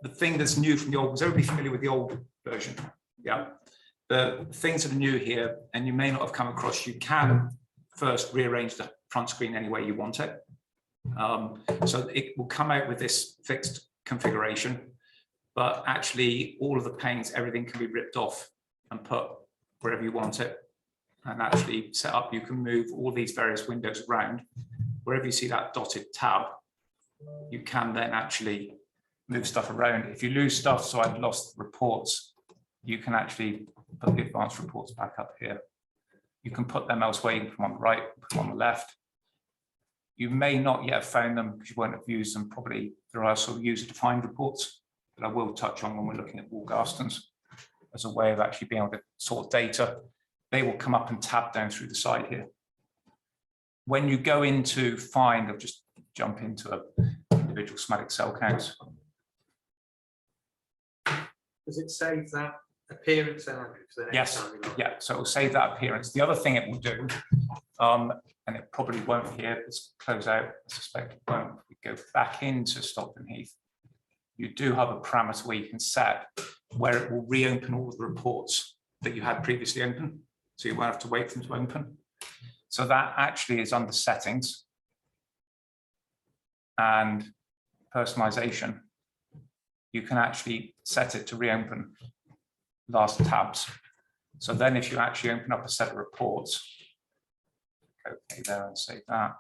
the thing that's new from the old, was everybody familiar with the old version? Yeah. The things that are new here, and you may not have come across, you can first rearrange the front screen any way you want it. So it will come out with this fixed configuration, but actually all of the panes, everything can be ripped off and put wherever you want it, and actually set up. You can move all these various windows around. Wherever you see that dotted tab, you can then actually move stuff around. If you lose stuff, so I've lost reports, you can actually put the advanced reports back up here. You can put them elsewhere. You can put them on the right, put them on the left. You may not yet have found them because you won't have used them. Probably there are sort of user-defined reports that I will touch on when we're looking at Wolgastons as a way of actually being able to sort data. They will come up and tab down through the side here. When you go into find, I'll just jump into a individual somatic cell counts. Does it save that appearance, Andrew, for the next Yes, time? yeah, so it will save that appearance. The other thing it will do, and it probably won't here, let's close out, I suspect it won't. We go back into Stockton Heath. You do have a parameter where you can set where it will reopen all of the reports that you had previously open. So you won't have to wait for them to open. So that actually is under settings and personalization. You can actually set it to reopen last tabs. So then if you actually open up a set of reports, okay there and save that,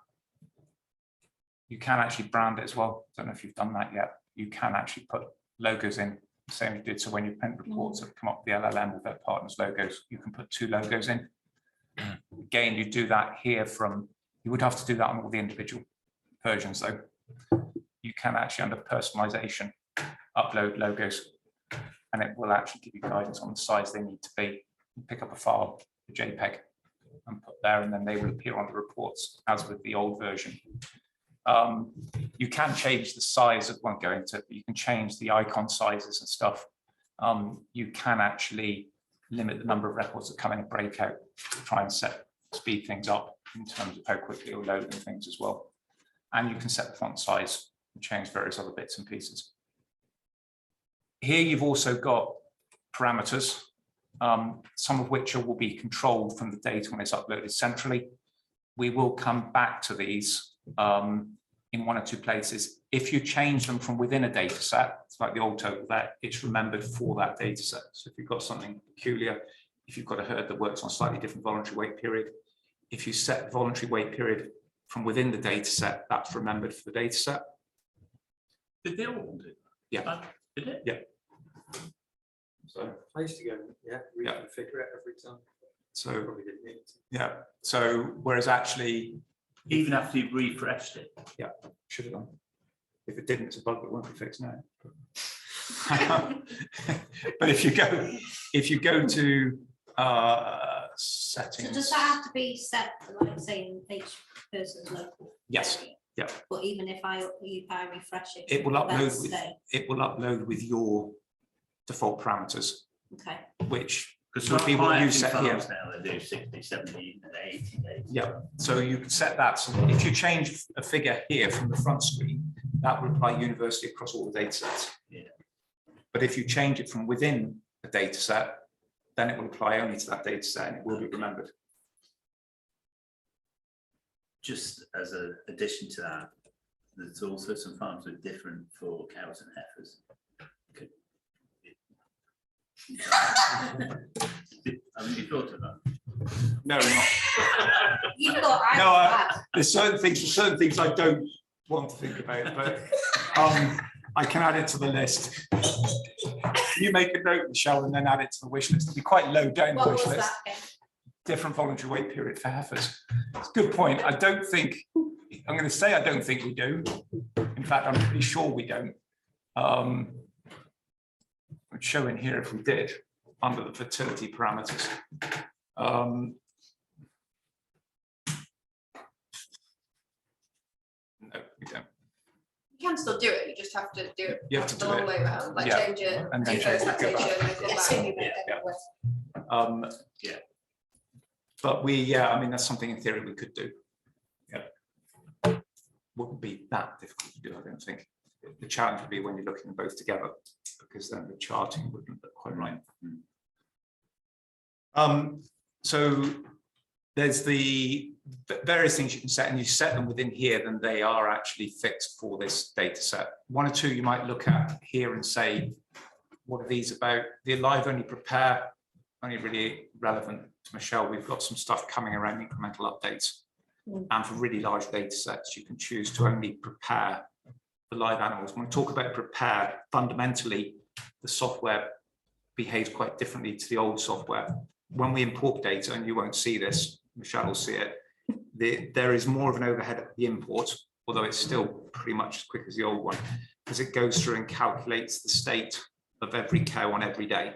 you can actually brand it as well. Don't know if you've done that yet. You can actually put logos in, the same as you did. So when you print reports that come up with the LLM with their partners logos, you can put 2 logos in. Again, you do that here from, you would have to do that on all the individual versions though. You can actually, under personalization, upload logos, and it will actually give you guidance on the size they need to be. You pick up a file, a JPEG, and put there, and then they will appear on the reports as with the old version. You can change the size, it won't go into it, but you can change the icon sizes and stuff. You can actually limit the number of records that come in a breakout to try and speed things up in terms of how quickly it'll load and things as well. And you can set the font size and change various other bits and pieces. Here you've also got parameters, some of which will be controlled from the data when it's uploaded centrally. We will come back to these in 1 or 2 places. If you change them from within a data set, it's like the old TotalVet, it's remembered for that data set. So if you've got something peculiar, if you've got a herd that works on a slightly different voluntary wait period, if you set the voluntary wait period from within the data set, that's remembered for the data set. Did they all do that? Yeah. Did it? Yeah. So I used to go, reconfigure it every time. So Probably didn't need to. yeah. So whereas actually, Even after you've refreshed it? yeah, should have done. If it didn't, it's a bug that won't be fixed now. But if you go to settings. So does that have to be set for, like, saying each person's local? Yes. area? Yeah. But even if I refresh it, It will upload with, stay? it will upload with your default parameters, Okay. which Because would be what you set here. now they do 60, 70, and 80 days. Yeah, so you can set that. So if you change a figure here from the front screen, that will apply universally across all the data sets. Yeah. But if you change it from within a data set, then it will apply only to that data set and it will be remembered. Just as an addition to that, there's also some farms that are different for cows and heifers. Haven't you thought of that? No, not. You thought I No, was bad. There's certain things I don't want to think about, but I can add it to the list. You make a note, Michelle, and then add it to the wish list. It'll be quite low down the What wish was list. that again? Different voluntary wait period for heifers. It's a good point. I don't think, I'm going to say I don't think we do. In fact, I'm pretty sure we don't. Would show in here if we did under the fertility parameters. No, we don't. You can still do it, you just have to do it You have to the do long it. way around, like Yeah. change it, And then do change first it, go taxation, back. and then Yeah, come so back. you better Yeah. go with- Yeah. But I mean, that's something in theory we could do. Yeah. Wouldn't be that difficult to do, I don't think. The challenge would be when you're looking at both together, because then the charting wouldn't look quite right. So there's the various things you can set, and you set them within here, then they are actually fixed for this data set. One or two you might look at here and say, what are these about? The live only prepare, only really relevant to Michelle. We've got some stuff coming around incremental updates. And for really large data sets, you can choose to only prepare the live animals. When we talk about prepare, fundamentally, the software behaves quite differently to the old software. When we import data, and you won't see this, Michelle will see it, there is more of an overhead at the import, although it's still pretty much as quick as the old one, because it goes through and calculates the state of every cow on every day,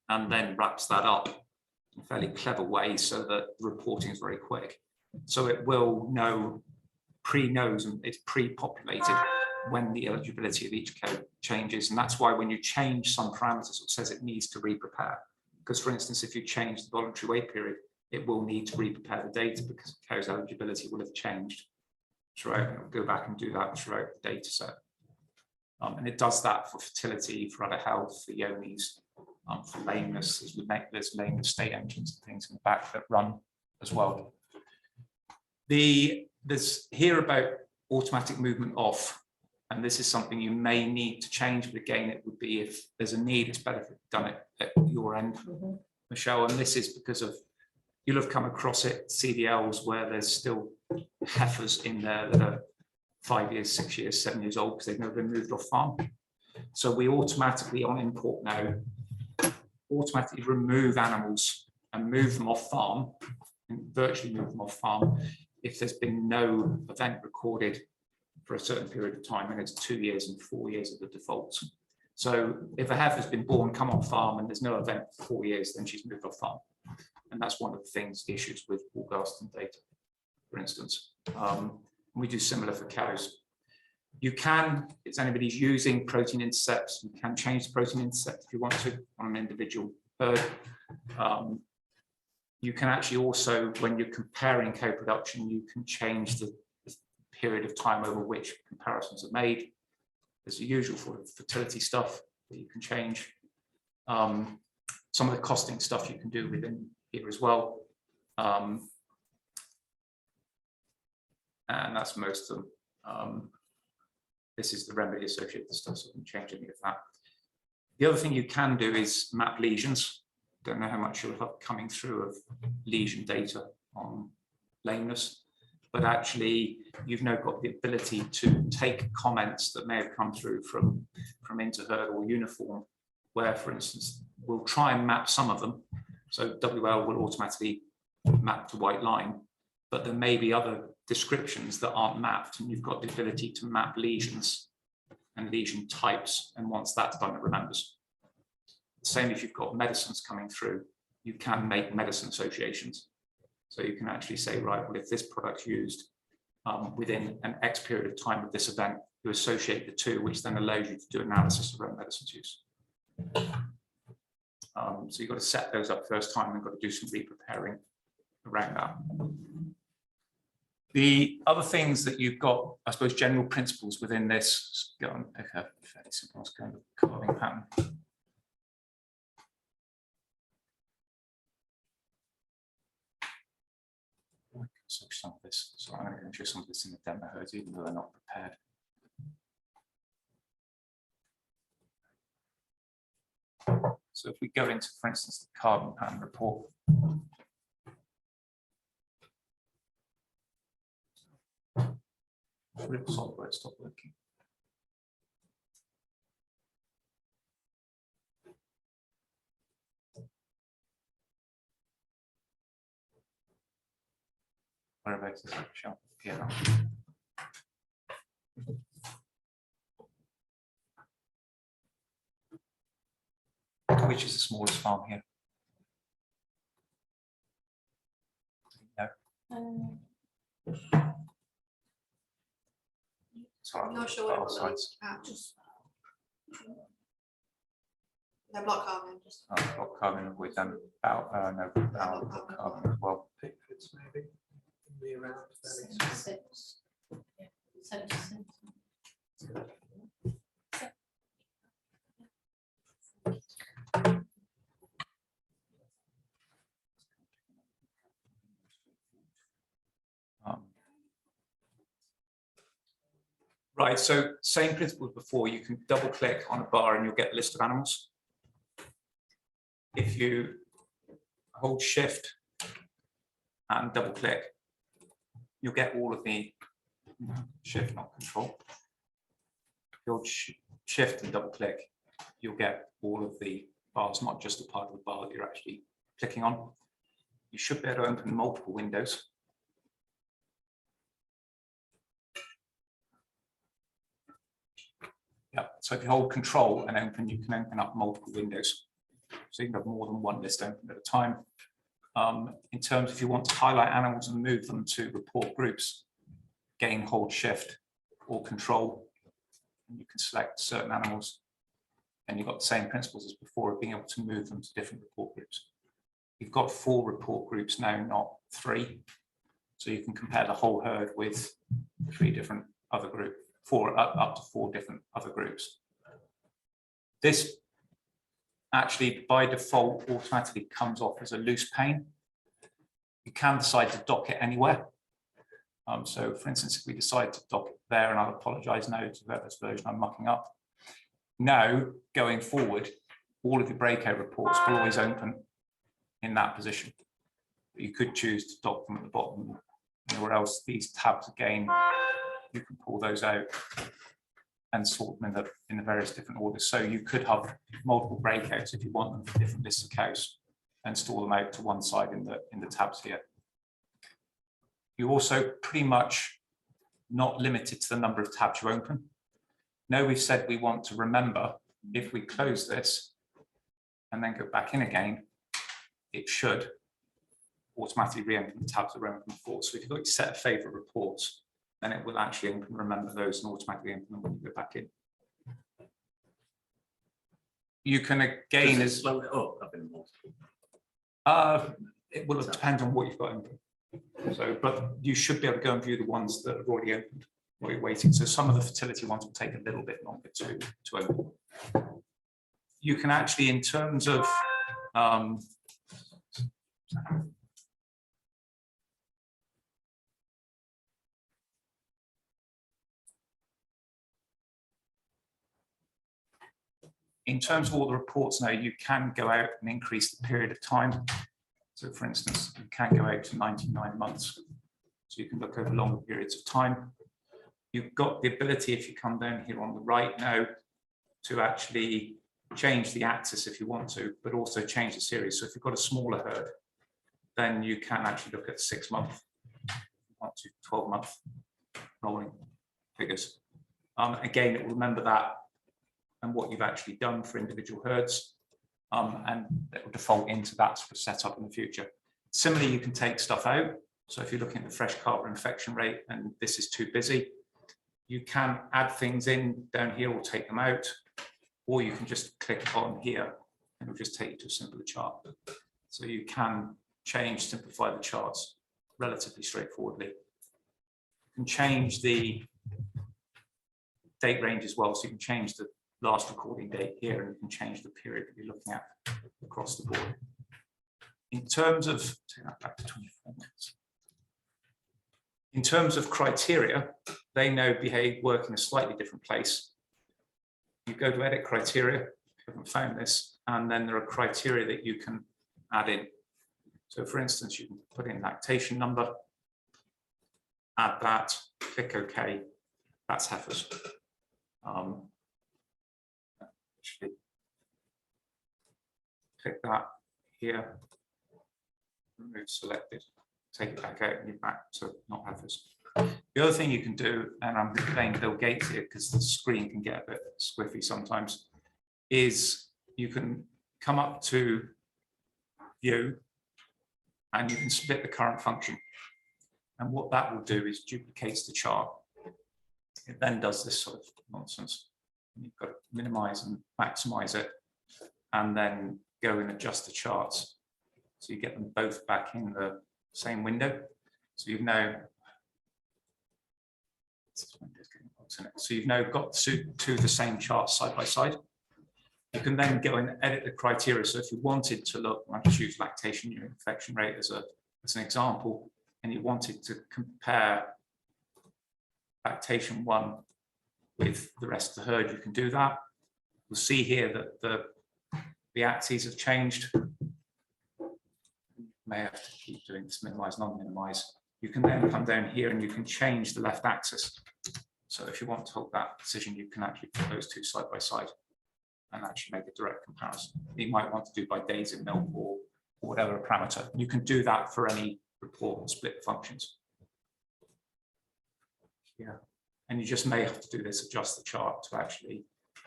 and then wraps that up in a fairly clever way so that the reporting is very quick. So it will know, pre-knows, and it's pre-populated when the eligibility of each cow changes. And that's why when you change some parameters, it says it needs to re-prepare. Because for instance, if you change the voluntary wait period, it will need to re-prepare the data because the cow's eligibility will have changed throughout. It'll go back and do that throughout the data set. And it does that for fertility, for udder health, for yonis, for lameness, as we make this lameness state engines and things in the back that run as well. There's here about automatic movement off, and this is something you may need to change, but again, it would be if there's a need, it's better if you've done it at your end, Michelle, and this is because of, you'll have come across it, CDLs, where there's still heifers in there that are 5 years, 6 years, 7 years old because they've never been moved off farm. So we automatically on import now, automatically remove animals and move them off farm, and virtually move them off farm, if there's been no event recorded for a certain period of time, and it's 2 years and 4 years of the defaults. So if a heifer's been born, come off farm, and there's no event for 4 years, then she's moved off farm. And that's one of the things, the issues with Woolgaston data, for instance. We do similar for cows. You can, if anybody's using protein intercepts, you can change the protein intercept if you want to on an individual herd. You can actually also, when you're comparing cow production, you can change the period of time over which comparisons are made. There's the usual sort of fertility stuff that you can change. Some of the costing stuff you can do within here as well. And that's most of them. This is the remedy associated stuff, so I can change any of that. The other thing you can do is map lesions. Don't know how much you'll have coming through of lesion data on lameness, but actually you've now got the ability to take comments that may have come through from interherd or uniform, where, for instance, we'll try and map some of them. So WL will automatically map to white line, but there may be other descriptions that aren't mapped, and you've got the ability to map lesions and lesion types, and once that's done, it remembers. Same if you've got medicines coming through, you can make medicine associations. So you can actually say, right, well, if this product's used within an X period of time of this event, you associate the two, which then allows you to do analysis around medicine's use. So you've got to set those up first time, and you've got to do some re-preparing around that. The other things that you've got, I suppose, general principles within this, go and pick a fairly simple kind of carving pattern. So some of this, so I'm going to show some of this in the demo herds, even though they're not prepared. So if we go into, for instance, the carbon pattern report. Rip software stop working. Whereabouts is that show? Yeah. Which is the smallest farm here? No. I'm not sure what it was. The block carving, just. Block carving with them about no block carving as well. Pickfords maybe. Be around 36. 76. Yeah, 76. Right, so same principle as before, you can double click on a bar and you'll get a list of animals. If you hold shift and double click, you'll get all of the shift, not control. If you hold shift and double click, you'll get all of the bars, not just a part of the bar that you're actually clicking on. You should be able to open multiple windows. Yeah, so if you hold control and open, you can open up multiple windows. So you can have more than one list open at a time. In terms, if you want to highlight animals and move them to report groups, again, hold shift or control, and you can select certain animals. And you've got the same principles as before of being able to move them to different report groups. You've got 4 report groups now, not 3. So you can compare the whole herd with 3 different other groups, up to 4 different other groups. This actually by default automatically comes off as a loose pane. You can decide to dock it anywhere. So for instance, if we decide to dock it there, and I'll apologize now to whoever's version I'm mucking up. Now, going forward, all of the breakout reports will always open in that position. But you could choose to dock them at the bottom, or else these tabs again, you can pull those out and sort them in the various different orders. So you could have multiple breakouts if you want them for different lists of cows and store them out to one side in the tabs here. You're also pretty much not limited to the number of tabs you open. Now we've said we want to remember, if we close this and then go back in again, it should automatically re-open the tabs that were open before. So if you've got your set of favorite reports, then it will actually open, remember those and automatically open them when you go back in. You can again as slow it up a bit more. it will depend on what you've got open. So, but you should be able to go and view the ones that have already opened while you're waiting. So some of the fertility ones will take a little bit longer to open. You can actually, in terms of all the reports now, you can go out and increase the period of time. So for instance, you can go out to 99 months. So you can look over longer periods of time. You've got the ability, if you come down here on the right now, to actually change the axis if you want to, but also change the series. So if you've got a smaller herd, then you can actually look at 6 month, up to 12-month rolling figures. Again, it will remember that and what you've actually done for individual herds, and it will default into that sort of setup in the future. Similarly, you can take stuff out. So if you're looking at the fresh carver infection rate and this is too busy, you can add things in down here or take them out, or you can just click on here and it'll just take you to a simpler chart. So you can change, simplify the charts relatively straightforwardly. You can change the date range as well. So you can change the last recording date here, and you can change the period that you're looking at across the board. In terms of, take that back to 24 minutes. In terms of criteria, they now work in a slightly different place. You go to edit criteria, if you haven't found this, and then there are criteria that you can add in. So for instance, you can put in lactation number, add that, click OK, that's heifers. Click that here, remove selected, take it back out and you're back to not heifers. The other thing you can do, and I'm playing Bill Gates here because the screen can get a bit squiffy sometimes, is you can come up to view and you can split the current function. And what that will do is duplicates the chart. It then does this sort of nonsense. You've got to minimize and maximize it, and then go and adjust the charts. So you get them both back in the same window. So you've now, in it. So you've now got two of the same charts side by side. You can then go and edit the criteria. So if you wanted to look, I'll just use lactation urine infection rate as an example, and you wanted to compare lactation 1 with the rest of the herd, you can do that. You'll see here that the axes have changed. May have to keep doing this, minimize, non-minimize. You can then come down here and you can change the left axis. So if you want to hold that decision, you can actually put those two side by side and actually make a direct comparison. You might want to do by days in milk or whatever parameter. You can do that for any report and split functions. Yeah, and you just may have to do this, adjust the chart to actually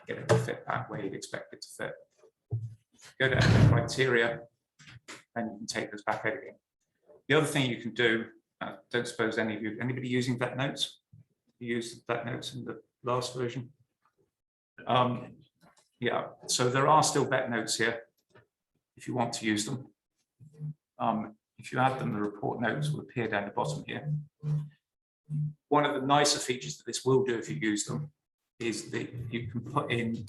get it to fit that way you'd expect it to fit. Go to edit criteria, and you can take this back out again. The other thing you can do, don't suppose anybody using vet notes? You used vet notes in the last version. Yeah, so there are still vet notes here if you want to use them. If you add them, the report notes will appear down the bottom here. One of the nicer features that this will do if you use them is that you can put in,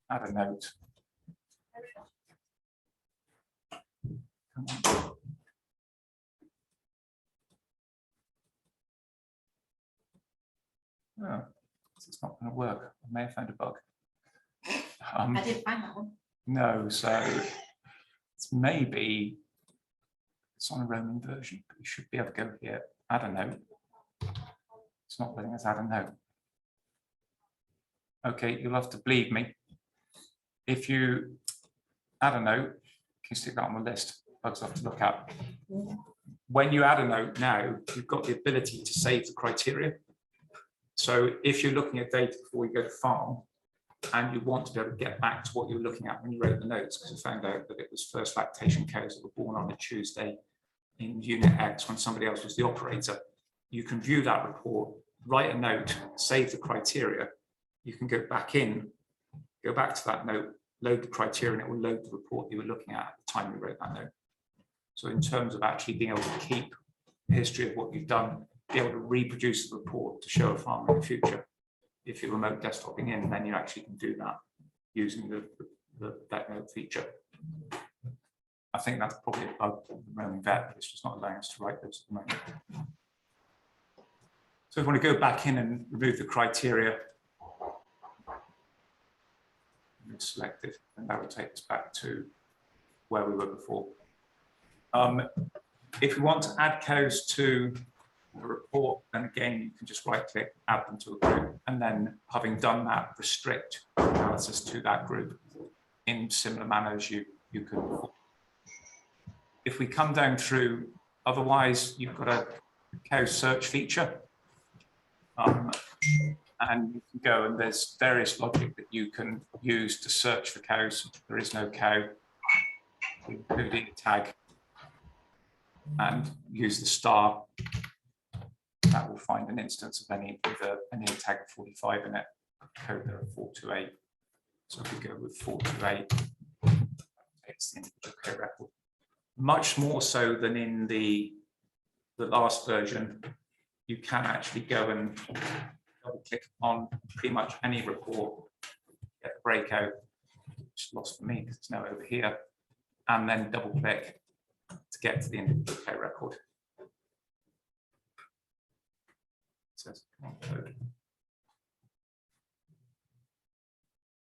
add a note. Come on. Oh, it's not going to work. I may have found a bug. I didn't find that one. No, so it's maybe it's on a Roman version, but you should be able to go here, add a note. It's not letting us add a note. Okay, you'll have to believe me. If you add a note, can you stick that on the list? Bugs have to look at. When you add a note now, you've got the ability to save the criteria. So if you're looking at data before you go to farm, and you want to be able to get back to what you were looking at when you wrote the notes, because you found out that it was first lactation cows that were born on a Tuesday in unit X when somebody else was the operator, you can view that report, write a note, save the criteria. You can go back in, go back to that note, load the criteria, and it will load the report you were looking at the time you wrote that note. So in terms of actually being able to keep the history of what you've done, be able to reproduce the report to show a farmer in the future, if you're remote desktoping in, then you actually can do that using the vet note feature. I think that's probably a bug of the roaming vet, but it's just not allowing us to write those at the moment. So if we want to go back in and remove the criteria, select it, and that will take us back to where we were before. If we want to add cows to a report, then again, you can just right click, add them to a group, and then having done that, restrict analysis to that group in similar manner as you could before. If we come down through, otherwise you've got a cow search feature, and you can go and there's various logic that you can use to search for cows. There is no cow, including a tag, and use the star. That will find an instance of any with an ear tag of 45 in it, code there of 428. So if we go with 428, it's the individual code record. Much more so than in the last version, you can actually go and double click on pretty much any report, get the breakout, which is lost for me because it's now over here, and then double click to get to the individual code record.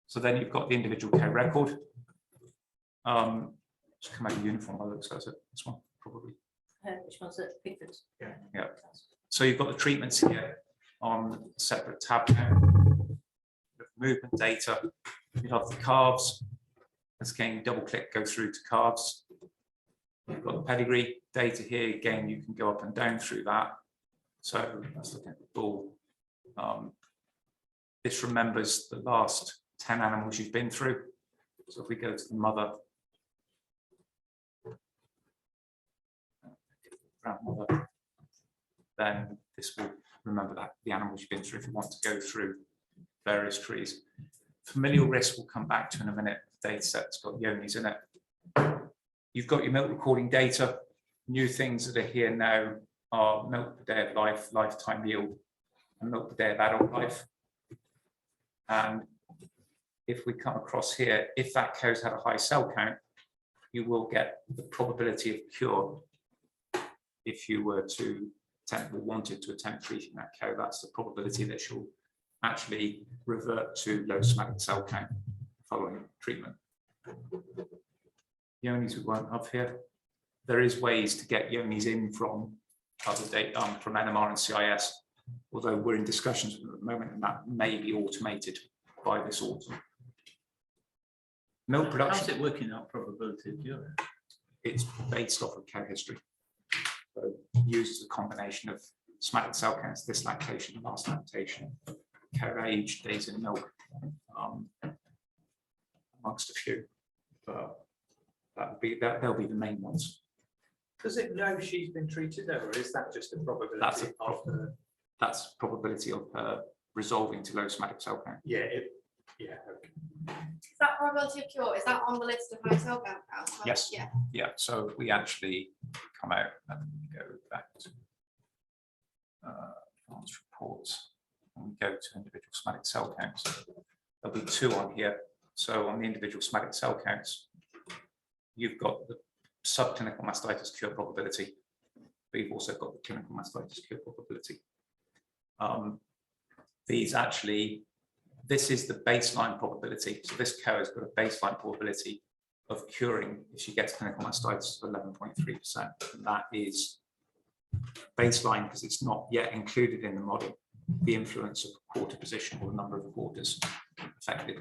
So then you've got the individual code record. Just come out of uniform by the looks of it. This one probably. Which one's it? Pickford. Yeah. So you've got the treatments here on a separate tab now. Movement data. You have the calves. Let's again double click, go through to calves. You've got the pedigree data here. Again, you can go up and down through that. So let's look at the bull. This remembers the last 10 animals you've been through. So if we go to the mother, grandmother, then this will remember that the animals you've been through if you want to go through various trees. Familial risk we'll come back to in a minute. The data set's got yonis in it. You've got your milk recording data, new things that are here now. are milk per day of life, lifetime yield, and milk per day of adult life. And if we come across here, if that cow's had a high cell count, you will get the probability of cure if you were to attempt or wanted to attempt treating that cow. That's the probability that she'll actually revert to low somatic cell count following treatment. Yonis we won't have here. There is ways to get yonis in from other data, from NMR and CIS, although we're in discussions at the moment and that may be automated by this autumn. Milk production. How's it working out probability of cure? It's based off of cow history. So uses a combination of somatic cell counts, this lactation, last lactation, cow age, days in milk, amongst a few. But they'll be the main ones. Does it know she's been treated though, or is that just a probability That's probability of her resolving to low somatic cell count. Yeah, okay. Is that probability of cure, is that on the list of high cell count cows? Yes. Yeah. Yeah, so if we actually come out and go back to advanced reports and we go to individual somatic cell counts, there'll be two on here. So on the individual somatic cell counts, you've got the subclinical mastitis cure probability, but you've also got the clinical mastitis cure probability. These actually, this is the baseline probability. So this cow has got a baseline probability of curing if she gets clinical mastitis of 11.3%. And that is baseline because it's not yet included in the model, the influence of quarter position or the number of quarters affected.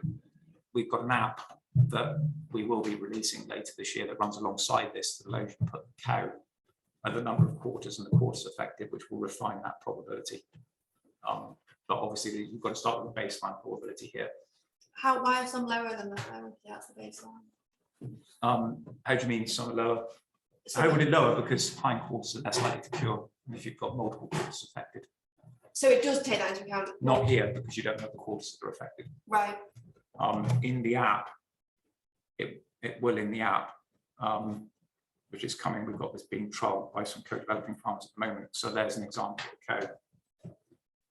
We've got an app that we will be releasing later this year that runs alongside this that allows you to put the cow and the number of quarters and the quarters affected, which will refine that probability. But obviously you've got to start with the baseline probability here. Why are some lower than that though? Yeah, that's the baseline. How do you mean some are lower? So, How would it lower? Because hind quarters are less likely to cure if you've got multiple quarters affected. so it does take that into account. Not here because you don't know the quarters that are affected. Right. In the app, it will in the app, which is coming. We've got this being trialed by some co-developing farms at the moment. So there's an example of a cow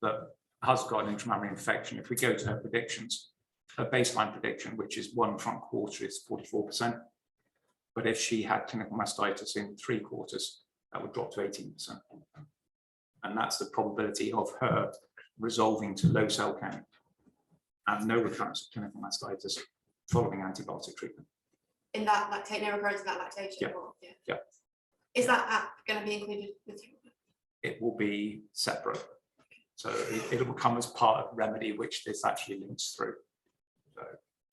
that has got an intramammary infection. If we go to her predictions, her baseline prediction, which is one front quarter, is 44%. But if she had clinical mastitis in 3 quarters, that would drop to 18%. And that's the probability of her resolving to low cell count and no recurrence of clinical mastitis following antibiotic treatment. In that lactate, no recurrence in that lactation. Yeah. Or, yeah. Yeah. Is that app going to be included with you? It will be separate. So it will come as part of Remedy, which this actually links through. So,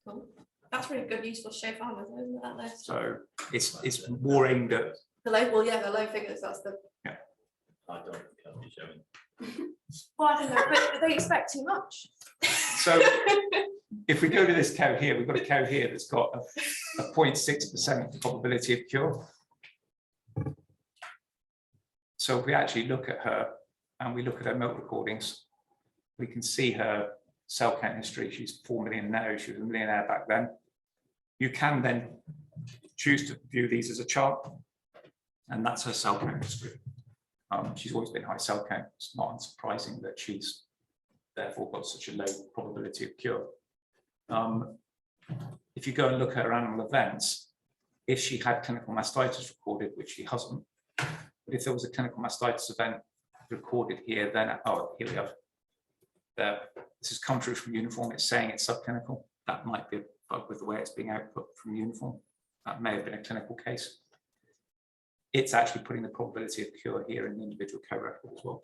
Cool. That's really good, useful to show farmers, isn't it, that list? so it's more aimed at The low, well, yeah, the low figures, that's the. I don't can't be showing. Well, I don't know, but they expect too much. so if we go to this cow here, we've got a cow here that's got a 0.6% probability of cure. So if we actually look at her and we look at her milk recordings, we can see her cell count history. She's 4 million now, she was a millionaire back then. You can then choose to view these as a chart, and that's her cell count history. She's always been high cell count. It's not unsurprising that she's therefore got such a low probability of cure. If you go and look at her animal events, if she had clinical mastitis recorded, which she hasn't, but if there was a clinical mastitis event recorded here, then, oh, here we have, this has come through from uniform, it's saying it's subclinical. That might be a bug with the way it's being output from uniform. That may have been a clinical case. It's actually putting the probability of cure here in the individual cow record as well.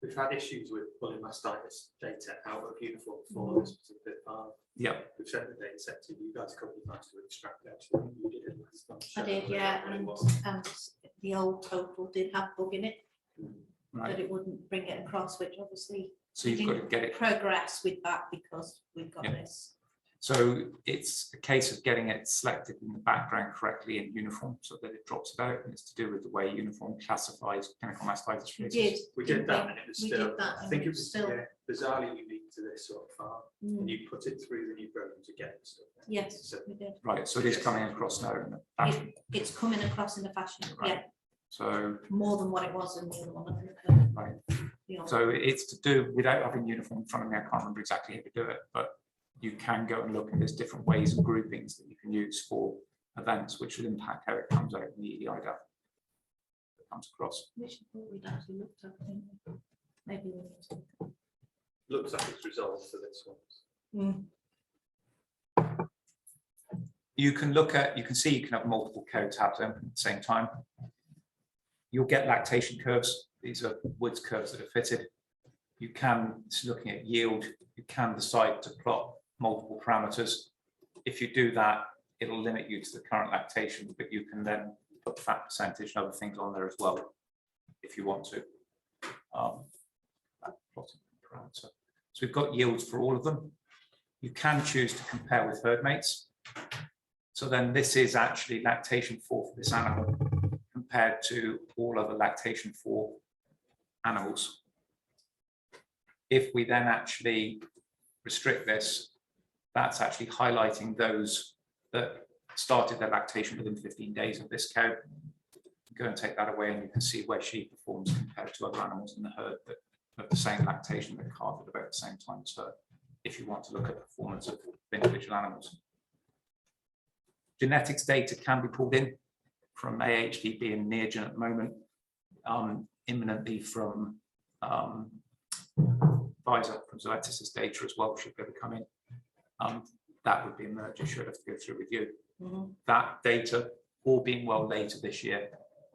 We've had issues with pulling mastitis data out of uniform for this particular farm. Yeah, We've sent the data set to you guys a couple of times to extract it. Actually, you did it last time. I did, yeah, What it and was. the old total did have bug in it, right. but it wouldn't bring it across, which obviously So you've got to get it. progress with that because we've got Yeah. this. So it's a case of getting it selected in the background correctly in uniform so that it drops it out, and it's to do with the way uniform classifies clinical mastitis We releases. did. We did didn't that and it was We still, did that I and think it it was was still- bizarrely unique to this sort of farm. Mm, And you put it through the new program to get the stuff. Yes, So we did. Right, so it is coming across now in the fashion. It's coming across in the fashion, Right. yeah, So, more than what it was in the other one. I think, right. the old- So it's to do, without having uniform in front of me, I can't remember exactly how to do it, but you can go and look, and there's different ways and groupings that you can use for events, which will impact how it comes out in the EDI data that comes across. Which I thought we'd actually looked at, didn't we? Maybe we need to. looks like it's resolved for this one. Mm. You can look at, you can see you can have multiple code tabs open at the same time. You'll get lactation curves. These are Woods curves that are fitted. You can, it's looking at yield, you can decide to plot multiple parameters. If you do that, it'll limit you to the current lactation, but you can then put fat percentage and other things on there as well, if you want to. That plotting parameter. So we've got yields for all of them. You can choose to compare with herd mates. So then this is actually lactation for this animal compared to all other lactation for animals. If we then actually restrict this, that's actually highlighting those that started their lactation within 15 days of this cow. Go and take that away and you can see where she performs compared to other animals in the herd that have the same lactation that calved at about the same time as her, if you want to look at performance of individual animals. Genetics data can be pulled in from AHDB and Neogen at the moment, imminently from Pfizer, from Zoetis' data as well, should be able to come in. That would be a merger, should have to go through review. Mhm. That data, all being well later this year,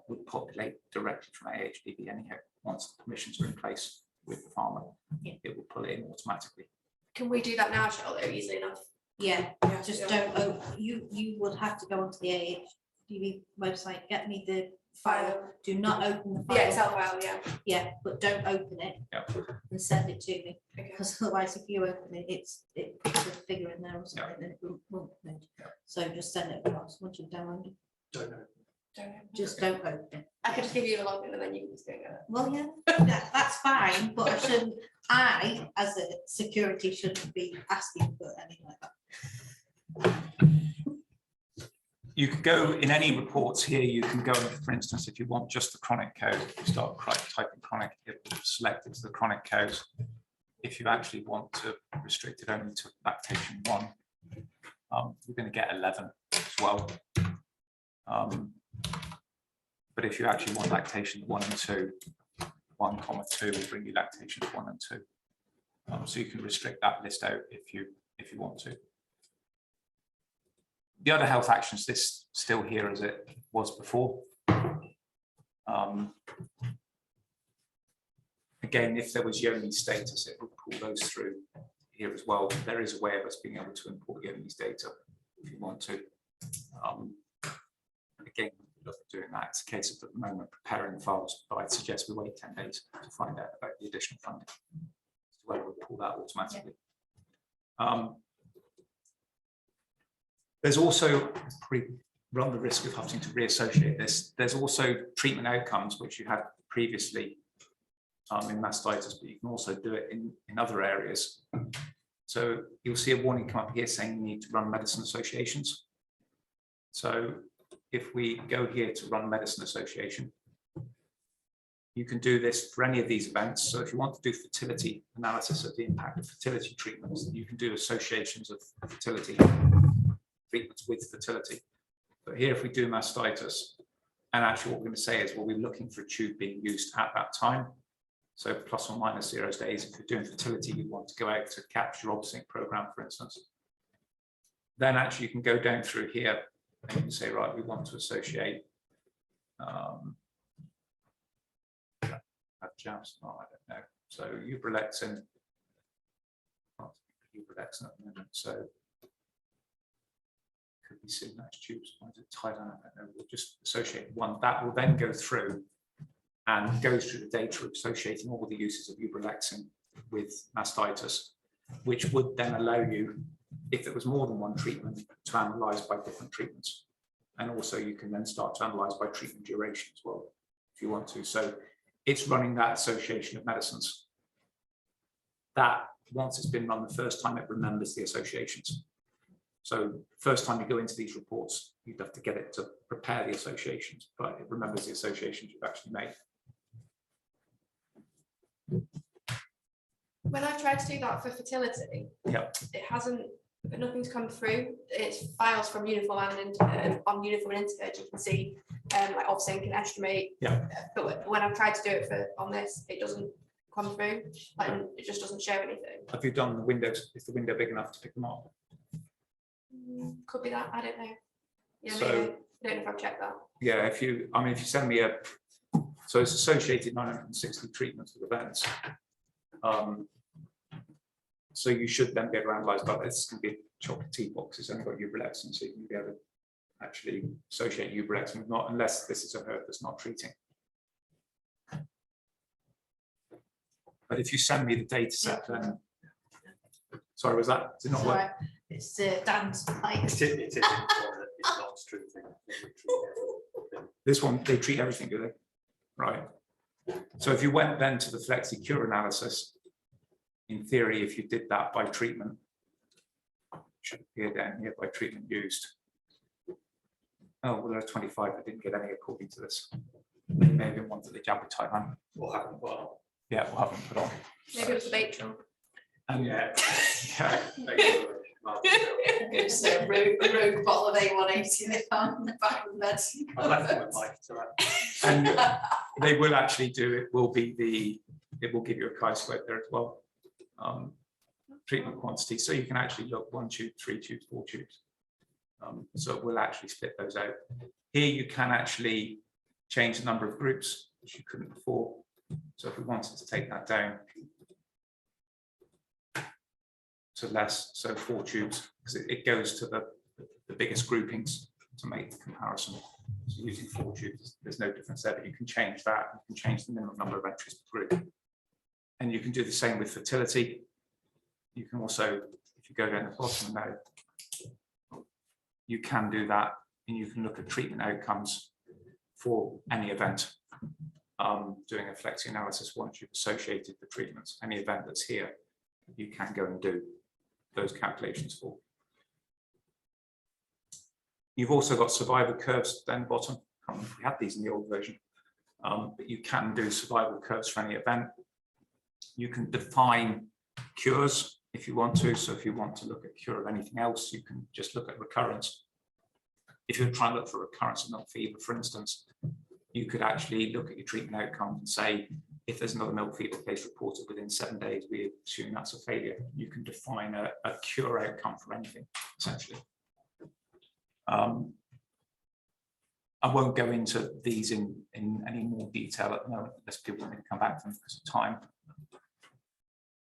would populate directly from AHDB anyhow. Once the permissions are in place with the farmer, Yeah. it will pull it in automatically. Can we do that now, Charlotte, easily enough? Yeah, Yeah, just yeah. don't, you would have to go onto the AHDB website, get me the file, do not open the file. Yeah, Excel file, yeah. Yeah, but don't open it Yeah. and send it to me, Okay. because otherwise if you open it, it puts a figure in there or something, and it won't print. Yeah. So just send it across once you've downloaded, Don't know. Don't know. just don't open it. I could just give you a login and then you can just go get it. Well, yeah, that's fine, but I, as a security, shouldn't be asking for anything like that. You could go in any reports here, you can go, for instance, if you want just the chronic code, if you start typing chronic, it will select it to the chronic codes. If you actually want to restrict it only to lactation 1, you're going to get 11 as well. But if you actually want lactation 1 and 2, 1,2 will bring you lactation 1 and 2. So you can restrict that list out if you want to. The other health actions, this still here as it was before. Again, if there was Yoni's status, it would pull those through here as well. There is a way of us being able to import Yoni's data if you want to. Again, look at doing that. It's a case of at the moment preparing files, but I'd suggest we wait 10 days to find out about the additional funding, whether we'll pull that automatically. There's also, probably run the risk of having to reassociate this. There's also treatment outcomes, which you had previously in mastitis, but you can also do it in other areas. So you'll see a warning come up here saying you need to run medicine associations. So if we go here to run medicine association, you can do this for any of these events. So if you want to do fertility analysis of the impact of fertility treatments, you can do associations of fertility treatments with fertility. But here, if we do mastitis, and actually what we're going to say is, well, we're looking for a tube being used at that time. So plus or minus 0 days. If you're doing fertility, you want to go out to capture your OBSYNC program, for instance. Then actually you can go down through here and you can say, right, we want to associate jabs. Oh, I don't know. So ubrelexin, ubrelexin at the moment. So could be synapse tubes. Why is it tied on? I don't know. We'll just associate one. That will then go through and goes through the data of associating all the uses of ubrelexin with mastitis, which would then allow you if there was more than one treatment, to analyze by different treatments. And also you can then start to analyze by treatment duration as well, if you want to. So it's running that association of medicines. That, once it's been run the first time, it remembers the associations. So first time you go into these reports, you'd have to get it to prepare the associations, but it remembers the associations you've actually made. When I tried to do that for fertility, Yeah. it hasn't, nothing's come through. It's files from uniform and on uniform and Interved, you can see like OVSync and estimate. Yeah. But when I've tried to do it on this, it doesn't come through. Like it just doesn't show anything. Have you done the windows? Is the window big enough to pick them up? Could be that. I don't know. Yeah, So- maybe. I don't know if I've checked that. Yeah, if you send me so it's associated 960 treatments with events. So you should then be able to analyze, but it's going to be a chocolate tea box. It's only got ubrelexin, so you can be able to actually associate ubrelexin with not, unless this is a herd that's not treating. But if you send me the data set, then, sorry, was that, did it not It's work? alright. It's Dan's like. It is important that it's not treating. This one, they treat everything, do they? Right. So if you went then to the Flexi Cure analysis, in theory, if you did that by treatment, should appear down here by treatment used. Oh, well, there are 25 that didn't get any according to this. They may have been ones that they jabbed type on. Or haven't put on. Yeah, we'll have them put on. Maybe it was the Batron. And Yeah. yeah, It's a rogue bottle of A180 they found in the back of the bed. I left it with Mike to that. and they will actually do, it will give you a chi-scope there as well. Treatment quantity, so you can actually look 1 tube, 3 tubes, 4 tubes. So it will actually split those out. Here you can actually change the number of groups, which you couldn't before. So if we wanted to take that down to less, so 4 tubes, because it goes to the biggest groupings to make the comparison. So using 4 tubes, there's no difference there, but you can change that. You can change the minimum number of entries per group. And you can do the same with fertility. You can also, if you go down the bottom now, you can do that, and you can look at treatment outcomes for any event. Doing a flexi analysis, once you've associated the treatments, any event that's here, you can go and do those calculations for. You've also got survival curves down the bottom. I can't remember if we had these in the old version, but you can do survival curves for any event. You can define cures if you want to. So if you want to look at cure of anything else, you can just look at recurrence. If you're trying to look for recurrence of milk fever, for instance, you could actually look at your treatment outcomes and say, if there's another milk fever case reported within 7 days, we assume that's a failure. You can define a cure outcome for anything, essentially. I won't go into these in any more detail at the moment, unless people want to come back to them because of time.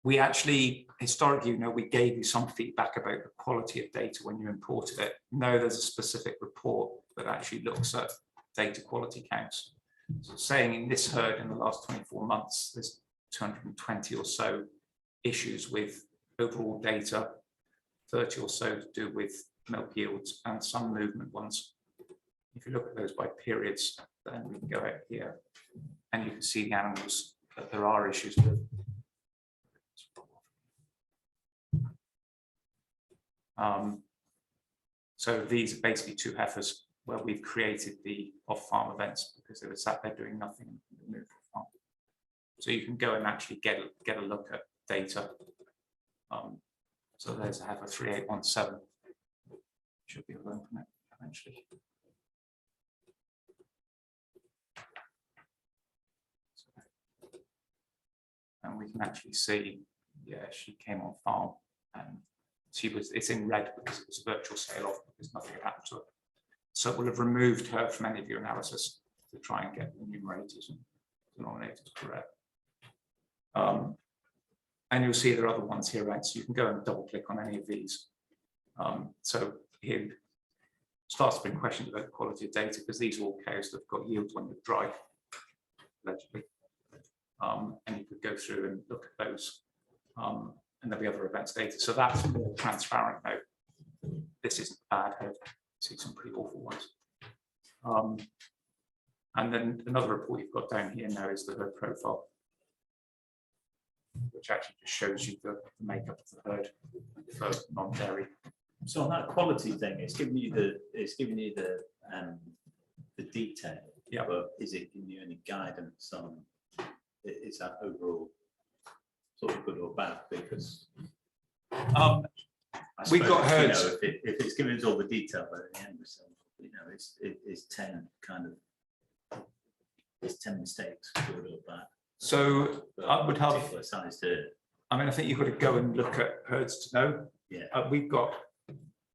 We actually, historically, we gave you some feedback about the quality of data when you imported it. No, there's a specific report that actually looks at data quality counts. So saying in this herd in the last 24 months, there's 220 or so issues with overall data, 30 or so to do with milk yields and some movement ones. If you look at those by periods, then we can go out here and you can see the animals that there are issues with. So these are basically 2 heifers where we've created the off-farm events because they were sat there doing nothing and moved off-farm. So you can go and actually get a look at data. So there's a heifer 3817. Should be able to open it eventually. And we can actually see, yeah, she came on farm and it's in red because it was a virtual sale off because nothing had happened to her. So it will have removed her from any of your analysis to try and get the numerators and denominators correct. And you'll see there are other ones here, right? So you can go and double click on any of these. So here starts to bring questions about the quality of data because these are all cows that have got yields when they're dry, allegedly. And you could go through and look at those. And there'll be other events data. So that's more transparent now this isn't bad herd. See some pretty awful ones. And then another report you've got down here now is the herd profile, which actually just shows you the makeup of the herd for non-dairy. So on that quality thing, it's giving you the detail. Yeah. But is it giving you any guidance on, is that overall sort of good or bad? Because I We've got suppose, you herds. know, if it's giving us all the detail, but at the end, you know, it's 10 kind of, it's 10 mistakes, good or bad. So But I would have, particular size to, I mean, I think you've got to go and look at herds to know. yeah. We've got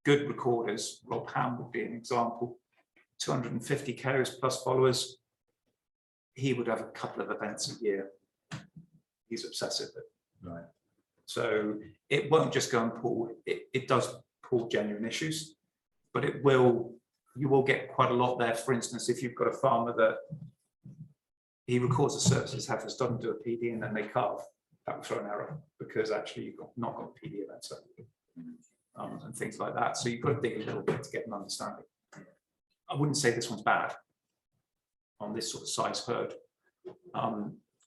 good recorders. Rob Ham would be an example. 250 cows plus followers. He would have a couple of events a year. He's obsessive. Right. So it won't just go and pull, it does pull genuine issues, but you will get quite a lot there. For instance, if you've got a farmer that he records the services heifers, doesn't do a PD and then they calve, that will throw an error because actually you've not got a PD event and things like that. So you've got to dig a little bit to get an understanding. I wouldn't say this one's bad on this sort of size herd.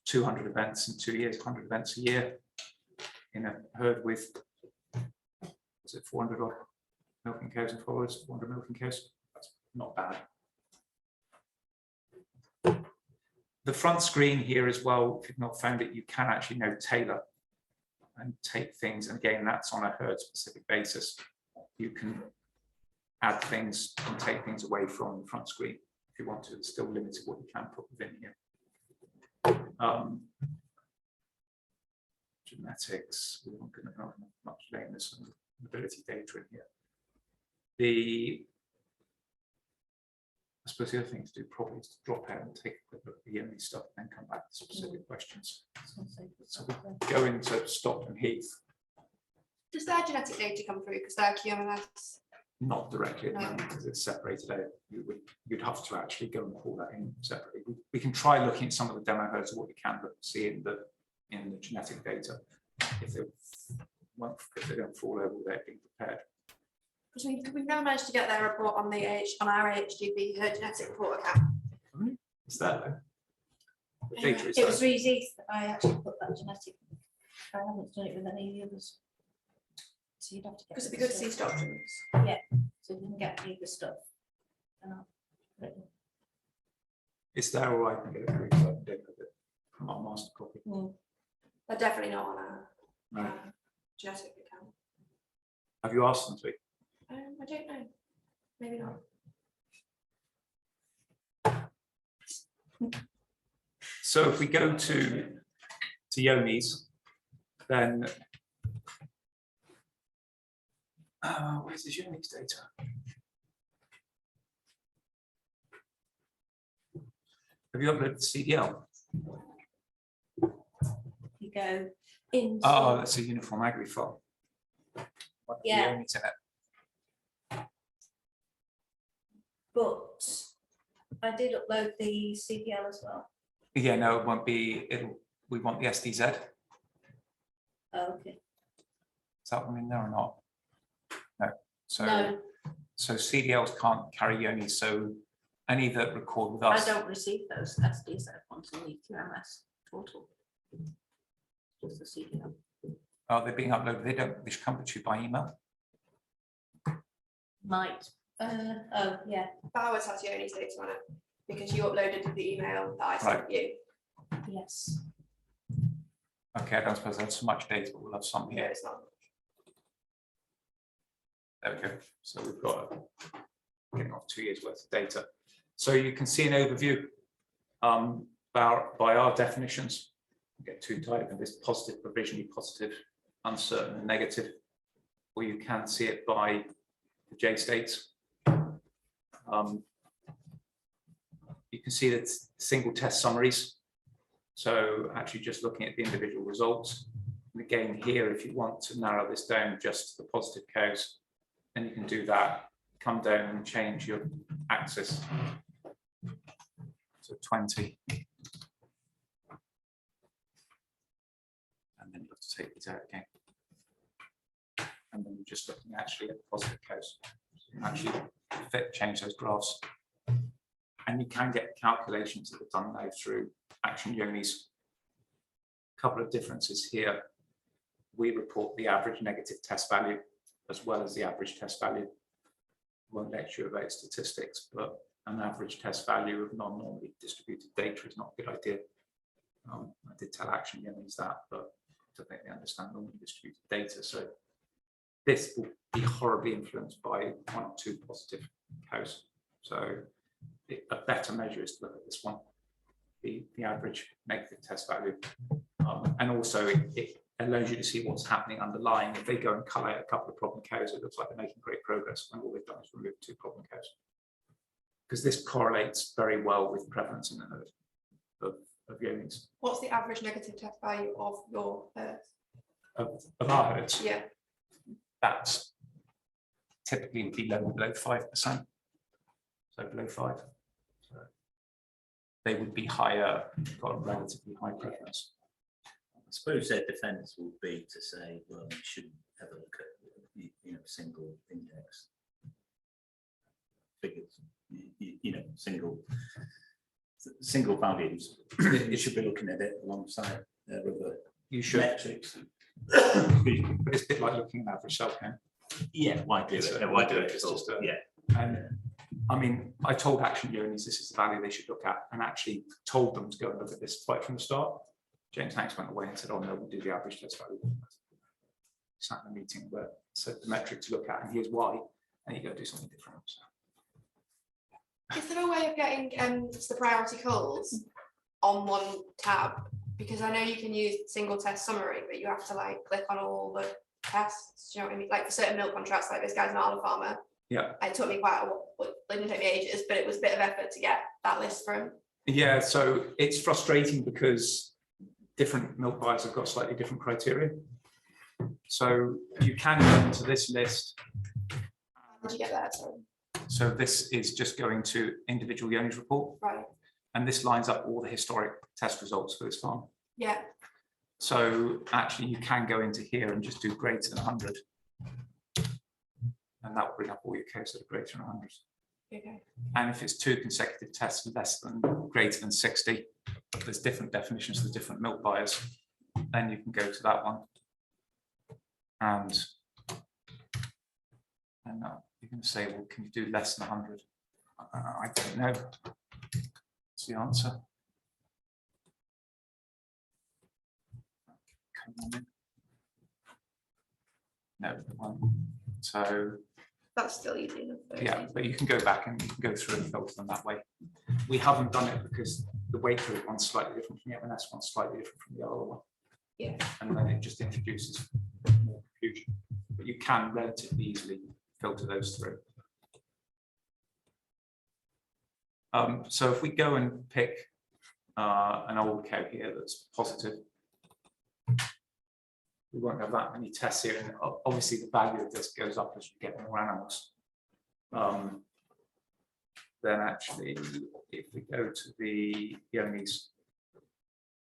200 events in 2 years, 100 events a year in a herd with, was it 400 odd milking cows and followers, 400 milking cows? That's not bad. The front screen here as well, if you've not found it, you can actually now tailor and take things, and again, that's on a herd specific basis. You can add things and take things away from the front screen if you want to. It's still limited what you can put within here. Genetics, we aren't going to have much lameness and mobility data in here. I suppose the other thing to do probably is to drop out and take a quick look at the only stuff and then come back to specific questions. So we go into Stockton and Heath, Does their genetic data come through because they're QMMS? not directly at the No. moment because it's separated out. You'd have to actually go and pull that in separately. We can try looking at some of the demo herds of what we can see in the genetic data if they don't fall over without being prepared. Because we've never managed to get their report on our HGB herd genetic report account. Is that though? The data is It was there. easy. I actually put that genetic. I haven't done it with any of the others. So you'd have to get. Because it'd be good to see documents. So you can get the other stuff. And I'll put it in. It's there, or I can get it through. So I can do it with it. I'm not a master copy. They're definitely not on our No. genetic account. Have you asked them to be? I don't know. Maybe not. So if we go to Yonis, then where's the Yonis data? Have you uploaded the CDL? You go. In. Oh, that's a uniform agri file. What are the Yeah. Yonis in it? But I did upload the CPL as well. Yeah, no, it won't be. We want the SDZ. Oh, okay. Is that one in there or not? No. So No, so CDLs can't carry Yonis. So any that record with I us. don't receive those SDs that I want in the QMS total. Just the CPL. Oh, they're being uploaded. They should come to you by email. Might. Oh, yeah. Bowers has your only data on it because you uploaded the email that I sent you. Yes. Okay, I don't suppose that's so much data, but we'll have some No, here. it's not. There we go. So we've got getting off 2 years worth of data. So you can see an overview by our definitions. You get two types, and this positive, provisionally positive, uncertain, and negative. Or you can see it by the J states. You can see that single test summaries. So actually just looking at the individual results. And again, here, if you want to narrow this down just to the positive cows, then you can do that. Come down and change your axis to 20. And then you have to take these out again. And then you're just looking actually at the positive cows. Actually change those graphs. And you can get calculations that are done now through Action Yoni's. A couple of differences here. We report the average negative test value as well as the average test value. I won't lecture about statistics, but an average test value of non-normally distributed data is not a good idea. I did tell Action Yoni's that, but I think they understand normally distributed data. So this will be horribly influenced by 1 or 2 positive cows. So a better measure is to look at this one, the average negative test value. And also it allows you to see what's happening underlying. If they go and cull out a couple of problem cows, it looks like they're making great progress when all they've done is remove 2 problem cows. Because this correlates very well with prevalence in the herd of yonis. What's the average negative test value of your herd? Of our herds, Yeah. that's typically below 5%. So below 5. So they would be higher, got a relatively high preference. I suppose their defence will be to say, well, we shouldn't have a look at single index figures, single values. You should be looking at it alongside their other You should. metrics. But it's a bit like looking at average cell count. Yeah, why do It's it? a- Why do it? it's just a- Yeah. And I mean, I told Action Yonis this is the value they should look at, and actually told them to go and look at this right from the start. James Hanks went away and said, oh no, we'll do the average test value. Sat in a meeting where said the metric to look at, and here's why, and you go do something different. So. Is there a way of getting the priority calls on one tab? Because I know you can use single test summary, but you have to like click on all the tests. Do you know what I mean? Like for certain milk contracts, like this guy's an alpha farmer. Yeah. It took me quite a while. It didn't take me ages, but it was a bit of effort to get that list from. Yeah, so it's frustrating because different milk buyers have got slightly different criteria. So you can go into this list. How did you get that? Sorry. So this is just going to individual Yonis report, Right. and this lines up all the historic test results for this farm. Yeah. So actually you can go into here and just do greater than 100. And that will bring up all your cows that are greater than 100. Okay. And if it's 2 consecutive tests less than greater than 60, there's different definitions for the different milk buyers. Then you can go to that one. And you're going to say, well, can you do less than 100? I don't know. What's the answer? Come on in. No, it won't. So That's still easy enough. though, yeah, isn't it? but you can go back and you can go through and filter them that way. We haven't done it because the Wakefield one's slightly different from the M&S one, slightly different from the other one. Yeah. And then it just introduces more confusion. But you can relatively easily filter those through. So if we go and pick an old cow here that's positive, we won't have that many tests here, and obviously the value of this goes up as you get more animals. Then actually, if we go to the Yonis,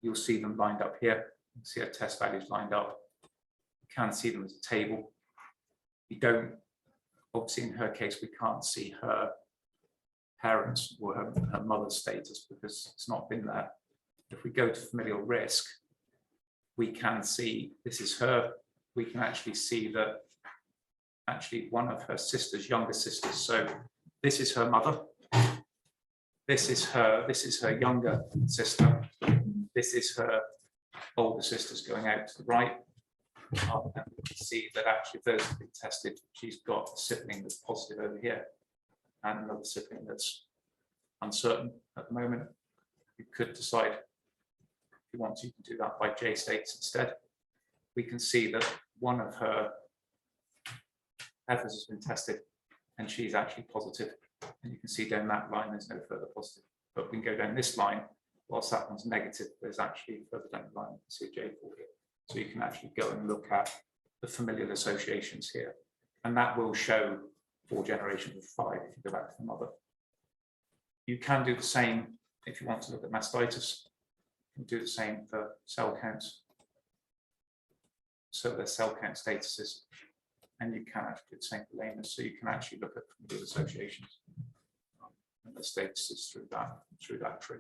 you'll see them lined up here. You see our test values lined up. You can see them as a table. You don't, obviously in her case, we can't see her parents or her mother's status because it's not been there. If we go to familial risk, we can see this is her. We can actually see that actually one of her sisters, younger sisters. So this is her mother. This is her younger sister. This is her older sisters going out to the right. And we can see that actually those have been tested. She's got a sibling that's positive over here and another sibling that's uncertain at the moment. You could decide if you want to, you can do that by J states instead. We can see that one of her heifers has been tested and she's actually positive. And you can see down that line, there's no further positive. But we can go down this line, whilst that one's negative, there's actually further down the line, you can see a J4 here. So you can actually go and look at the familial associations here. And that will show 4 generations of 5 if you go back to the mother. You can do the same if you want to look at mastitis. You can do the same for cell counts. So their cell count statuses. and you can actually do the same for lameness, so you can actually look at familial associations and the statuses through that tree.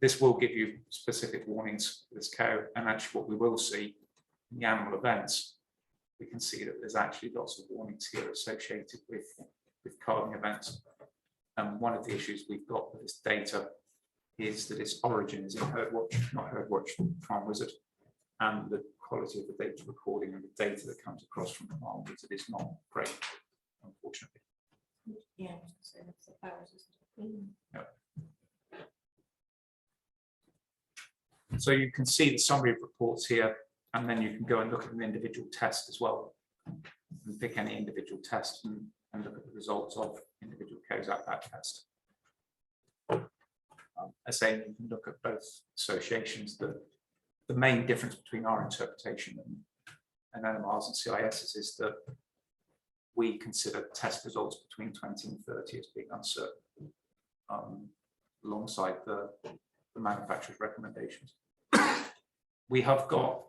This will give you specific warnings for this cow, and actually what we will see in the animal events, we can see that there's actually lots of warnings here associated with calving events. And one of the issues we've got with this data is that its origin is in herdwatch, not herdwatch Farm Wizard, and the quality of the data recording and the data that comes across from Farm Wizard is not great, unfortunately. Yeah. So that's the powers, isn't it? So you can see the summary of reports here, and then you can go and look at an individual test as well, and pick any individual test and look at the results of individual cows at that test. I say you can look at both associations. The main difference between our interpretation and NMRs and CISs is that we consider test results between 20 and 30 as being uncertain, alongside the manufacturer's recommendations. We have got,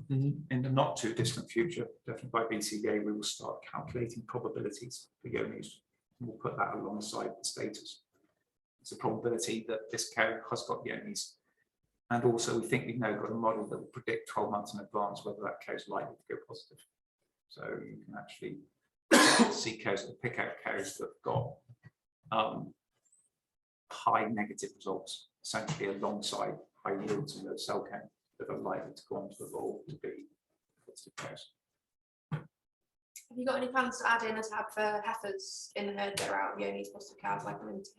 in the not too distant future, definitely by BCA, we will start calculating probabilities for yonis. We'll put that alongside the status. It's a probability that this cow has got yonis. And also we think we've now got a model that will predict 12 months in advance whether that cow is likely to go positive. So you can actually see cows that pick out cows that have got high negative results, essentially alongside high yields in the cell count that are likely to go on to evolve to be positive cows. Have you got any plans to add in a tab for heifers in the herd that are out of yonis positive cows like them into?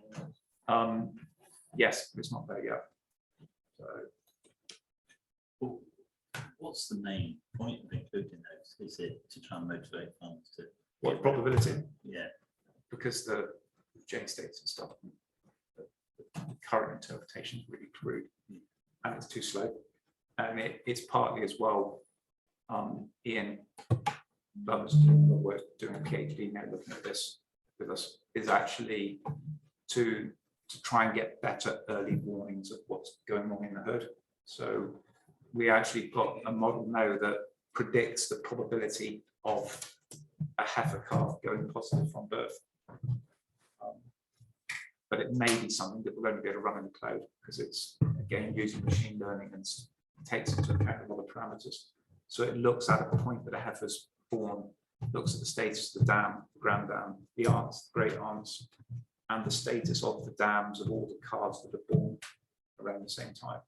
Yes, but it's not there yet. So What's the main point of including those? Is it to try and motivate farmers to? what probability? Yeah. Because the J states and stuff, the current interpretation is really crude and it's too slow. And it's partly as well, Ian Blum's doing a PhD now looking at this with us, is actually to try and get better early warnings of what's going on in the herd. So we actually got a model now that predicts the probability of a heifer calf going positive from birth. But it may be something that we'll only be able to run in the cloud because it's, again, using machine learning and takes into account a lot of parameters. So it looks at a point that a heifer's born, looks at the status of the dam, the grand dam, the aunts, the great aunts, and the status of the dams of all the calves that are born around the same time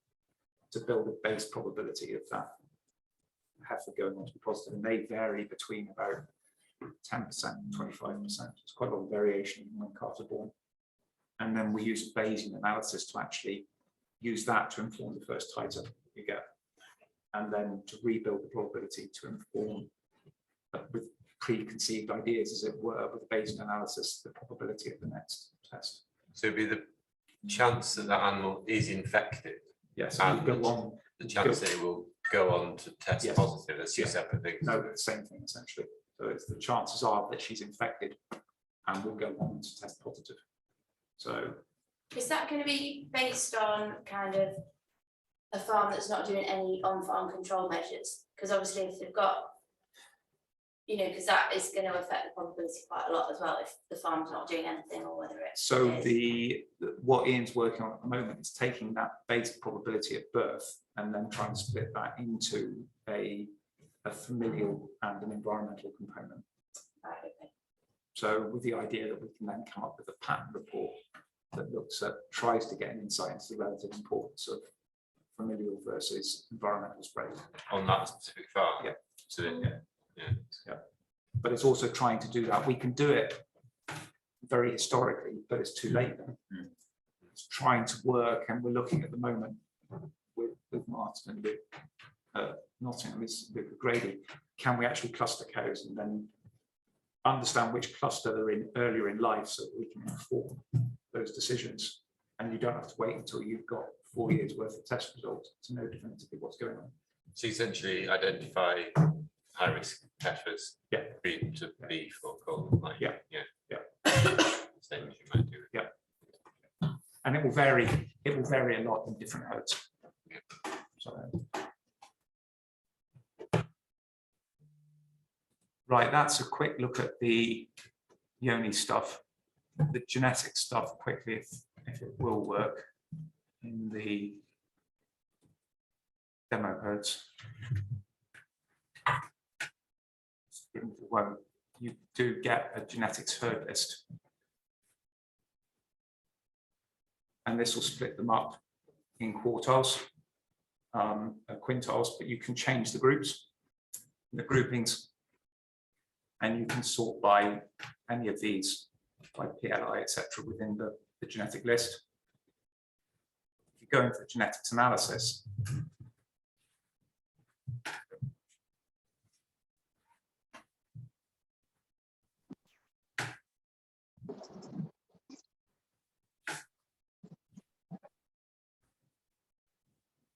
to build a base probability of that heifer going on to be positive. And they vary between about 10% and 25%. It's quite a lot of variation when calves are born. And then we use a Bayesian analysis to actually use that to inform the first titer you get. And then to rebuild the probability to inform with preconceived ideas, as it were, with Bayesian analysis, the probability of the next test. So it'd be the chance that that animal is infected. Yes, and go on. the chance that it will go on to test Yes. positive. That's two Yeah. separate things. No, the same thing essentially. So it's the chances are that she's infected and will go on to test positive. So Is that going to be based on kind of a farm that's not doing any on-farm control measures? Because obviously if they've got, you know, because that is going to affect the probability quite a lot as well if the farm's not doing anything or whether it's. so what Ian's working on at the moment is taking that base probability at birth and then trying to split that into a familial and an environmental component. Right, okay. So with the idea that we can then come up with a pattern report that looks at, tries to get an insight into the relative importance of familial versus environmental spray. On that specific farm. Yeah. So yeah. But it's also trying to do that. We can do it very historically, but it's too late then. It's trying to work, and we're looking at the moment with Martin and with Nottingham, with Grady. Can we actually cluster cows and then understand which cluster they're in earlier in life so that we can inform those decisions? And you don't have to wait until you've got 4 years worth of test results to know definitively what's going on. So essentially identify high risk heifers. Yeah. Breed to beef or cold. Like, Yeah. Yeah. Same as you might do. Yeah. And it will vary a lot in different herds. So Right, that's a quick look at the Yoni stuff, the genetic stuff quickly, if it will work in the demo herds. It won't. You do get a genetics herd list. And this will split them up in quartiles, quintiles, but you can change the groups, the groupings, and you can sort by any of these, by PLI, etc., within the genetic list. If you go into the genetics analysis,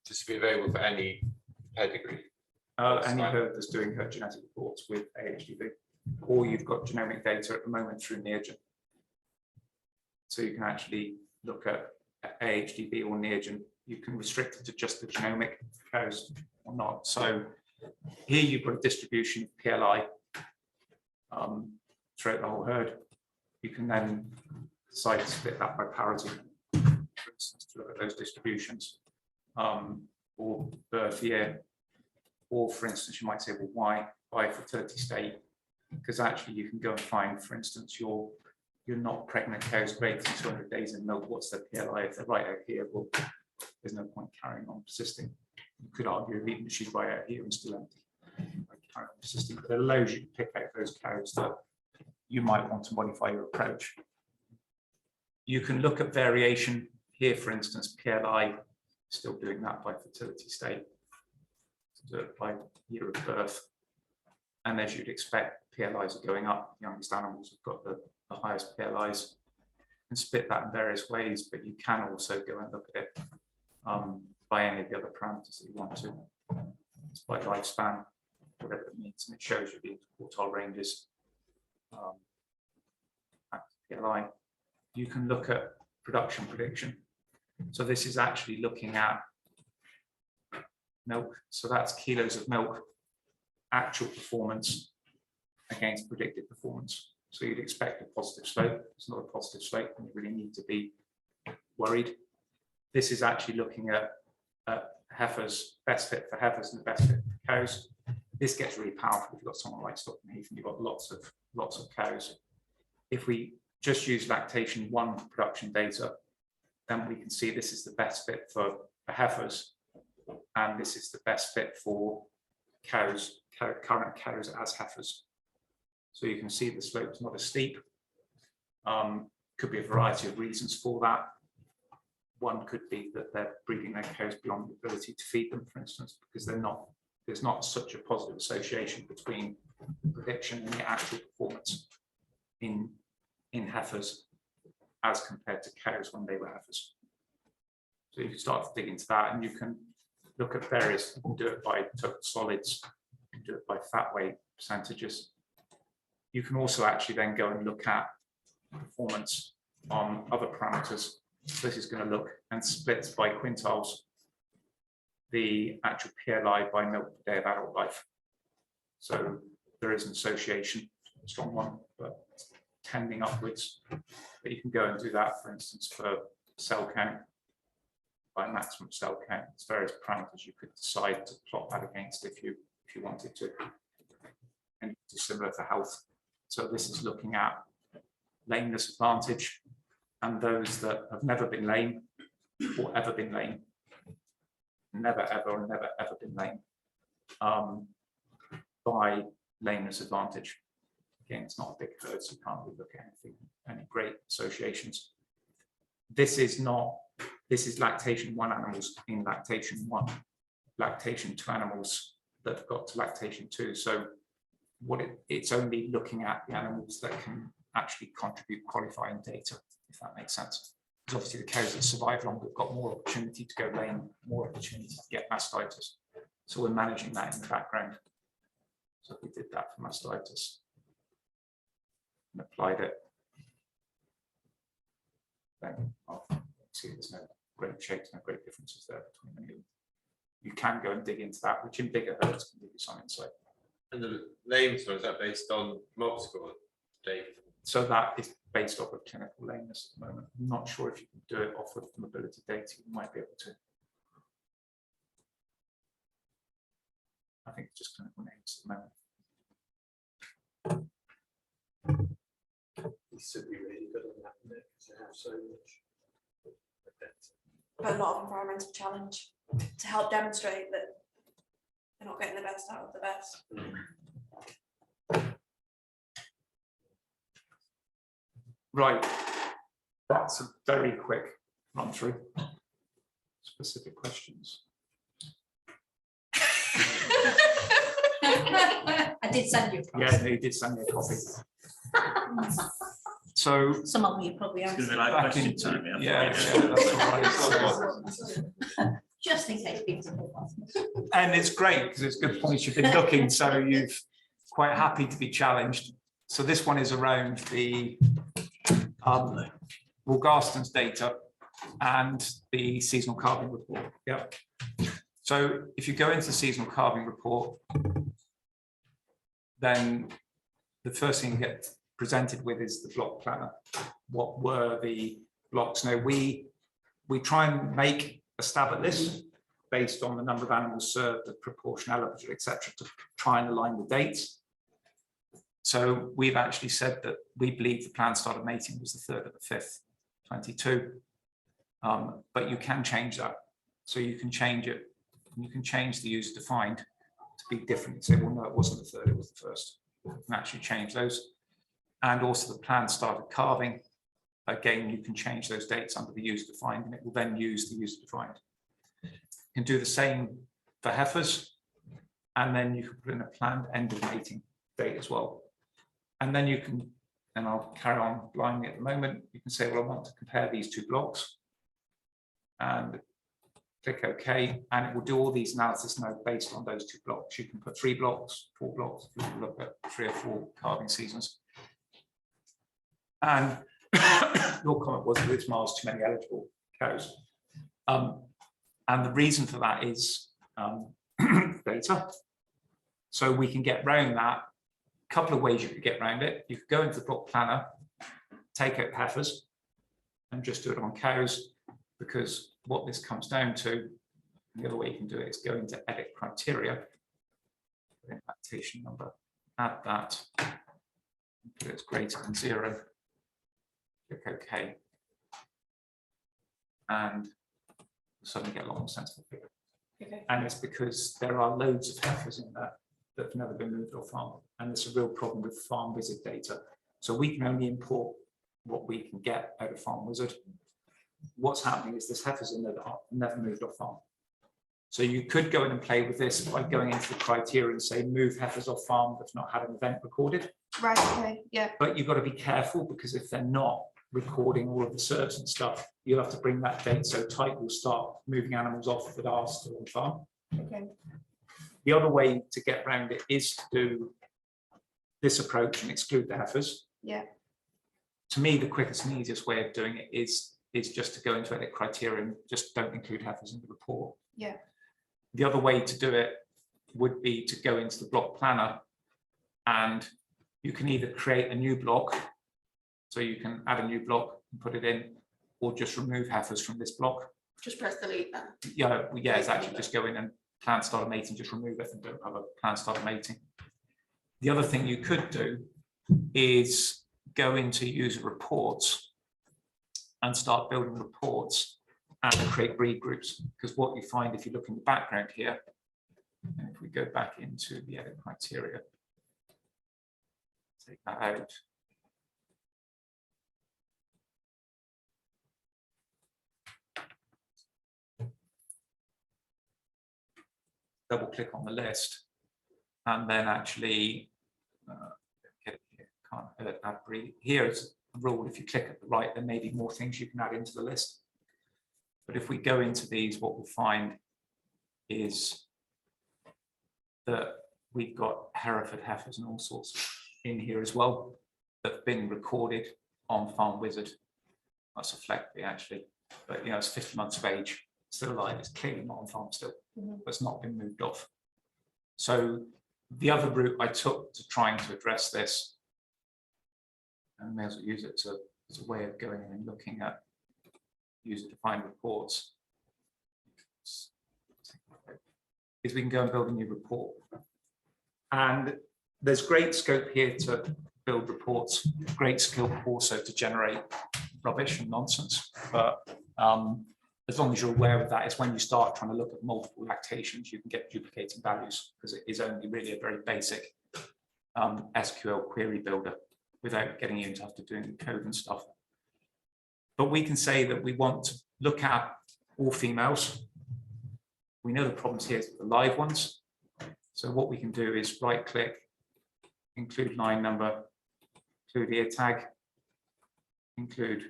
Just to be available for any pedigree. any herd that's doing herd genetic reports with AHDB, or you've got genomic data at the moment through Neogen. So you can actually look at AHDB or Neogen. You can restrict it to just the genomic cows or not. So here you've got a distribution of PLI throughout the whole herd. You can then decide to split that by parity, for instance, to look at those distributions, or birth year, or for instance, you might say, well, why by fertility state? Because actually you can go and find, for instance, you're not pregnant cows greater than 200 days in milk. What's the PLI? If they're right out here, well, there's no point carrying on persisting. You could argue even if she's right out here and still empty, carry on persisting, but it allows you to pick out those cows that you might want to modify your approach. You can look at variation here, for instance, PLI, still doing that by fertility state, do it by year of birth. And as you'd expect, PLIs are going up. Youngest animals have got the highest PLIs, and split that in various ways, but you can also go and look at it by any of the other parameters that you want to. It's by lifespan, whatever it means, and it shows you the quartile ranges. PLI. You can look at production prediction. So this is actually looking at milk. So that's kilos of milk, actual performance against predicted performance. So you'd expect a positive slope. It's not a positive slope, and you really need to be worried. This is actually looking at heifers, best fit for heifers and the best fit for cows. This gets really powerful if you've got someone like Stockton Heath and you've got lots of cows. If we just use lactation 1 production data, then we can see this is the best fit for heifers, and this is the best fit for cows, current cows as heifers. So you can see the slope is not as steep. Could be a variety of reasons for that. One could be that they're breeding their cows beyond the ability to feed them, for instance, because there's not such a positive association between the prediction and the actual performance in heifers as compared to cows when they were heifers. So you can start to dig into that, and you can look at various, you can do it by total solids, you can do it by fat weight percentages. You can also actually then go and look at performance on other parameters. So this is going to look and split by quintiles the actual PLI by milk per day of adult life. So there is an association, a strong one, but tending upwards. But you can go and do that, for instance, for cell count, by maximum cell count. There's various parameters you could decide to plot that against if you wanted to. And it's similar for health. So this is looking at lameness advantage and those that have never been lame or ever been lame. Never ever or never ever been lame by lameness advantage. Again, it's not a big herd, so you can't really look at anything, any great associations. This is lactation 1 animals in lactation 1, lactation 2 animals that have got to lactation 2. So it's only looking at the animals that can actually contribute qualifying data, if that makes sense. Because obviously the cows that survive longer have got more opportunity to go lame, more opportunity to get mastitis. So we're managing that in the background. So if we did that for mastitis and applied it, then I'll see there's no great shapes, no great differences there between any of them. You can go and dig into that, which in bigger herds can give you some insight. And the lameness one, is that based on mob score data? So that is based off of clinical lameness at the moment. I'm not sure if you can do it off of mobility data. You might be able to. I think it's just clinical lameness at the moment. You should be really good on that, because they have so much. But a lot of environmental challenge to help demonstrate that they're not getting the best out of the best. Right, that's a very quick run through. Specific questions. I did send you. across. Yeah, they did send me a copy. So Some of you probably It's answered, gonna be like back question into- time. we have to yeah, read yeah, it. that's all right. just in case people don't ask. And it's great because it's good points. You've been looking, so you've quite happy to be challenged. So this one is around the Wolgaston's data and the seasonal calving report. Yeah. So if you go into the seasonal calving report, then the first thing you get presented with is the block planner. What were the blocks? Now we try and make a stab at this based on the number of animals served, the proportion eligible, etc., to try and align the dates. So we've actually said that we believe the planned start of mating was the 3rd of the 5th, 22. But you can change that. So you can change it. You can change the user defined to be different. Say, well, no, it wasn't the 3rd, it was the 1st. You can actually change those. And also the planned start of calving. Again, you can change those dates under the user defined, and it will then use the user defined. You can do the same for heifers, and then you can put in a planned end of mating date as well. And then you can, and I'll carry on blindly at the moment, you can say, well, I want to compare these two blocks. And click OK, and it will do all these analysis now based on those two blocks. You can put 3 blocks, 4 blocks, if you look at 3 or 4 calving seasons. And your comment was that it's miles too many eligible cows. And the reason for that is data. So we can get around that. A couple of ways you could get around it. You could go into the block planner, take out heifers, and just do it on cows, because what this comes down to, the other way you can do it is go into edit criteria, lactation number, add that, put it's greater than 0, click OK, and suddenly get a lot more sensible figure. Okay. And it's because there are loads of heifers in there that have never been moved off farm, and it's a real problem with farm visit data. So we can only import what we can get out of Farm Wizard. What's happening is there's heifers in there that are never moved off farm. So you could go in and play with this by going into the criteria and say move heifers off farm that's not had an event recorded. Right, okay, yeah. But you've got to be careful, because if they're not recording all of the serves and stuff, you'll have to bring that date so tight you'll start moving animals off that are still on farm. Okay. The other way to get around it is to do this approach and exclude the heifers. Yeah. To me, the quickest and easiest way of doing it is just to go into edit criteria and just don't include heifers in the report. Yeah. The other way to do it would be to go into the block planner, and you can either create a new block, so you can add a new block and put it in, or just remove heifers from this block. Just press delete then. Yeah, it's actually just go in and plan start of mating, just remove it and don't have a plan start of mating. The other thing you could do is go into user reports and start building reports and create breed groups, because what you find if you look in the background here, and if we go back into the edit criteria, take that out. Double click on the list, and then actually get it here. Can't add breed. Here is a rule: if you click at the right, there may be more things you can add into the list. But if we go into these, what we'll find is that we've got Hereford heifers and all sorts in here as well that have been recorded on Farm Wizard. That's a Fleckby actually, but you know, it's 50 months of age, still alive. It's clearly not on farm still, but it's not been moved off. So The other route I took to trying to address this, and may as well use it as a way of going in and looking at user-defined reports, is we can go and build a new report. And there's great scope here to build reports, great skill also to generate rubbish and nonsense. But as long as you're aware of that, it's when you start trying to look at multiple lactations, you can get duplicating values, because it is only really a very basic SQL query builder without getting you into have to doing code and stuff. But we can say that we want to look at all females. We know the problems here is the live ones. So what we can do is right click, include line number, include ear tag, include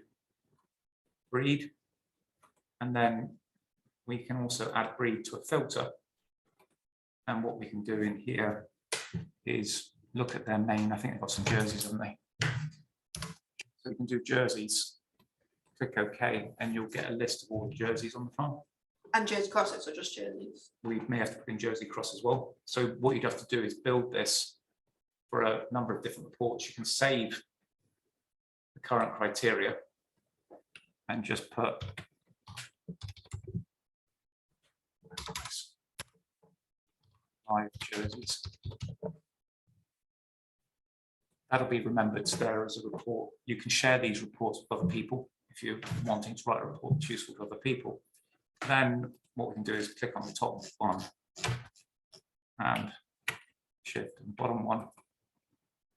breed, and then we can also add breed to a filter. And what we can do in here is look at their main, I think they've got some jerseys, haven't they? So we can do jerseys, click OK, and you'll get a list of all the jerseys on the farm. And Jersey crosses or just jerseys? We may have to put in Jersey cross as well. So what you'd have to do is build this for a number of different reports. You can save the current criteria and just put live jerseys. That'll be remembered there as a report. You can share these reports with other people if you're wanting to write a report that's useful to other people. Then what we can do is click on the top one and shift and bottom one,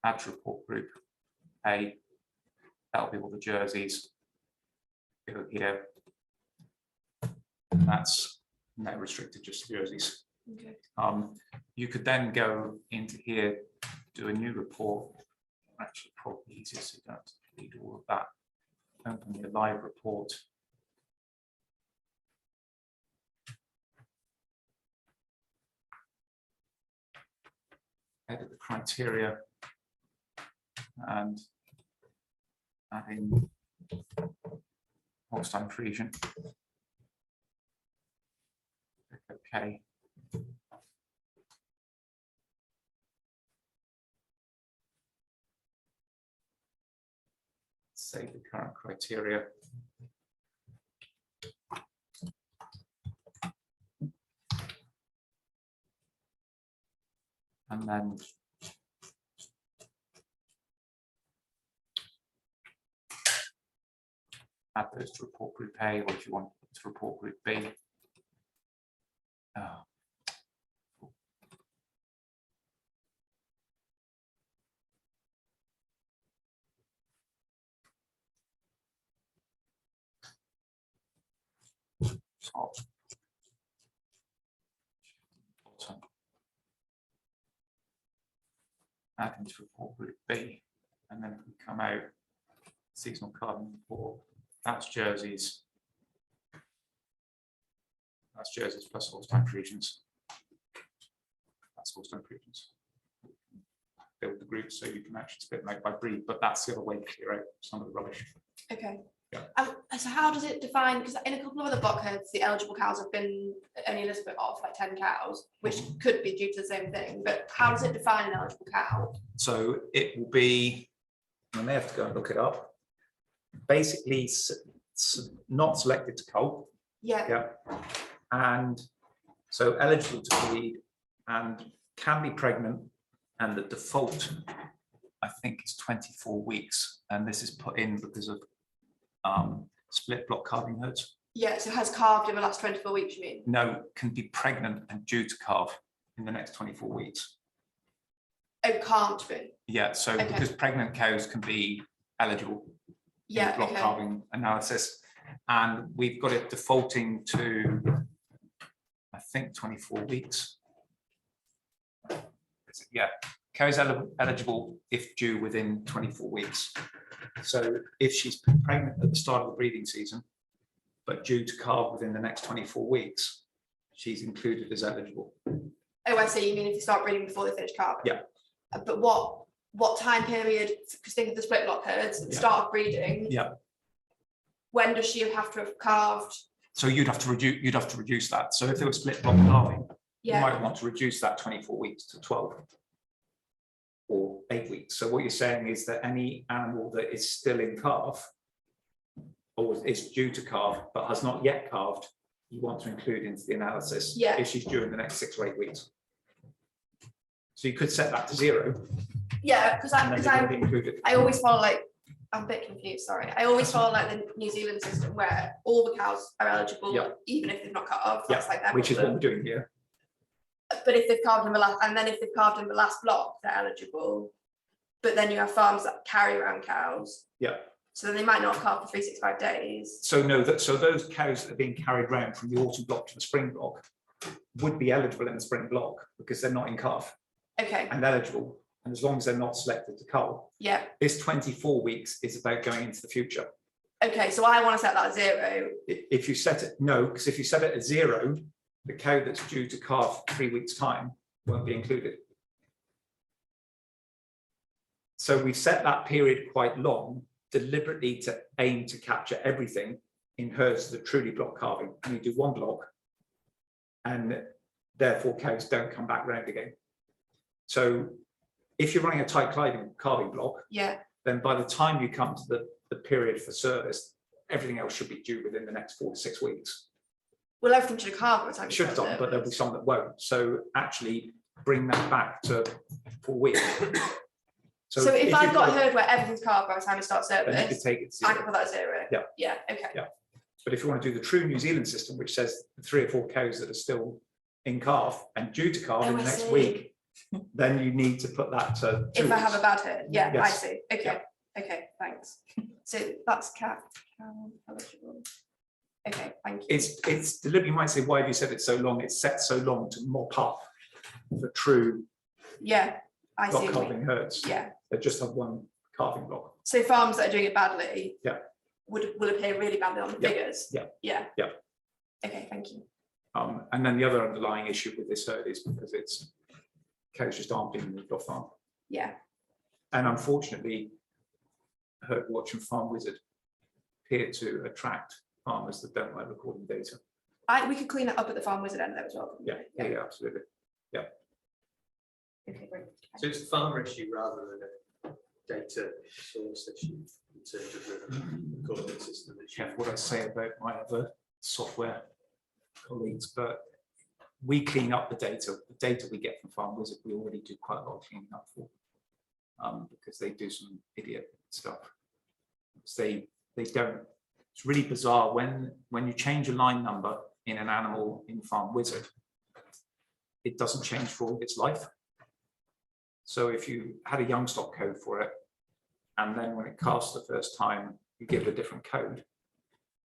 add to report group A. That'll be all the jerseys. Go here. And that's no restricted, just jerseys. Okay. You could then go into here, do a new report. Actually, probably easier so you don't have to read all of that. Open the live report. Edit the criteria and add in Holstein Friesian. Click OK. Save the current criteria. And then add those to report group A, or if you want to report group B. Top. Bottom. Add into report group B, and then we come out seasonal carbon report. That's jerseys. That's jerseys plus Holstein Friesians. That's Holstein Friesians. Build the group so you can actually split them out by breed, but that's the other way to clear out some of the rubbish. Okay. Yeah. So how does it define, because in a couple of other block herds, the eligible cows have been only a little bit off, like 10 cows, which could be due to the same thing, but how does it define an eligible cow? So it will be, I may have to go and look it up. Basically, not selected to colt. Yeah. Yeah. And so eligible to breed and can be pregnant, and the default, I think, is 24 weeks. And this is put in because of split block calving herds. Yeah, so has calved in the last 24 weeks, you mean? No, can be pregnant and due to calve in the next 24 weeks. Oh, can't be. Yeah, so Okay. because pregnant cows can be eligible in Yeah, the block okay. calving analysis, and we've got it defaulting to, I think, 24 weeks. Yeah, cows eligible if due within 24 weeks. So if she's pregnant at the start of the breeding season, but due to calve within the next 24 weeks, she's included as eligible. Oh, I see. You mean if you start breeding before they finish calving? Yeah. But what time period, because think of the split block herds, at the Yeah. start of breeding. Yeah. When does she have to have calved? So you'd have to reduce that. So if it was split block calving, You Yeah, might want to reduce that 24 weeks to 12 or 8 weeks. So what you're saying is that any animal that is still in calf or is due to calve but has not yet calved, you want to include into the analysis Yeah. if she's due in the next 6 or 8 weeks. So you could set that to 0 yeah, because and then you I would include it. I always follow like, I'm a bit confused, sorry. I always follow like the New Zealand system where all the cows are eligible, Yeah. even if they've not cut off, that's like their Which is what problem. we're doing here. But if they've carved in the last, and then if they've carved in the last block, they're eligible. But then you have farms that carry around cows. Yeah. So then they might not carve for 365 days. So no, so those cows that are being carried around from the autumn block to the spring block would be eligible in the spring block because they're not in calf Okay, and eligible. And as long as they're not selected to cull, yeah, this 24 weeks is about going into the future. okay, so I want to set that at 0. If you set it, no, because if you set it at 0, the cow that's due to calf 3 weeks' time won't be included. So we've set that period quite long, deliberately to aim to capture everything in herds that truly block calving. And you do 1 block, and therefore cows don't come back round again. So if you're running a tight calving block, Yeah, then by the time you come to the period for service, everything else should be due within the next 4 to 6 weeks. well, everything should have carved by the time. It you should have start done, but there'll be service. some that won't. So actually bring that back to 4 weeks. So if I've you've got a herd where everything's carved by the time you start then you could service, take it to I 0. can put that at 0. Yeah. Yeah, okay. Yeah. But if you want to do the true New Zealand system, which says 3 or 4 cows that are still in calf and due to calf in Oh, the I next see. week, then you need to put that to 2 If I have a weeks. bad herd, yeah, I Yes. see, okay, okay, thanks. So that's cow eligible. Okay, thank you. It's deliberate. You might say, why have you said it so long? It's set so long to mop up for true Yeah, I see. block what you mean. calving herds. Yeah, They just have 1 calving block. so farms that are doing it badly. Yeah. Will appear really badly on the Yeah, figures. yeah, Yeah. yeah. Okay, thank you. And then the other underlying issue with this herd is because it's cows just aren't being moved off farm. Yeah, And unfortunately, Herd Watch and Farm Wizard appear to attract farmers that don't like recording data. we could clean that up at the farm wizard end there as well. couldn't Yeah, we? yeah, absolutely. Okay, great. So it's a farmer issue rather than a data source issue in terms of the recording system. Careful what I say about my other software colleagues, but we clean up the data we get from Farm Wizard, we already do quite a lot of cleaning up for. Because they do some idiot stuff. They don't, it's really bizarre when you change a line number in an animal in Farm Wizard, it doesn't change for all its life. So if you had a young stock code for it, and then when it casts the first time, you give it a different code,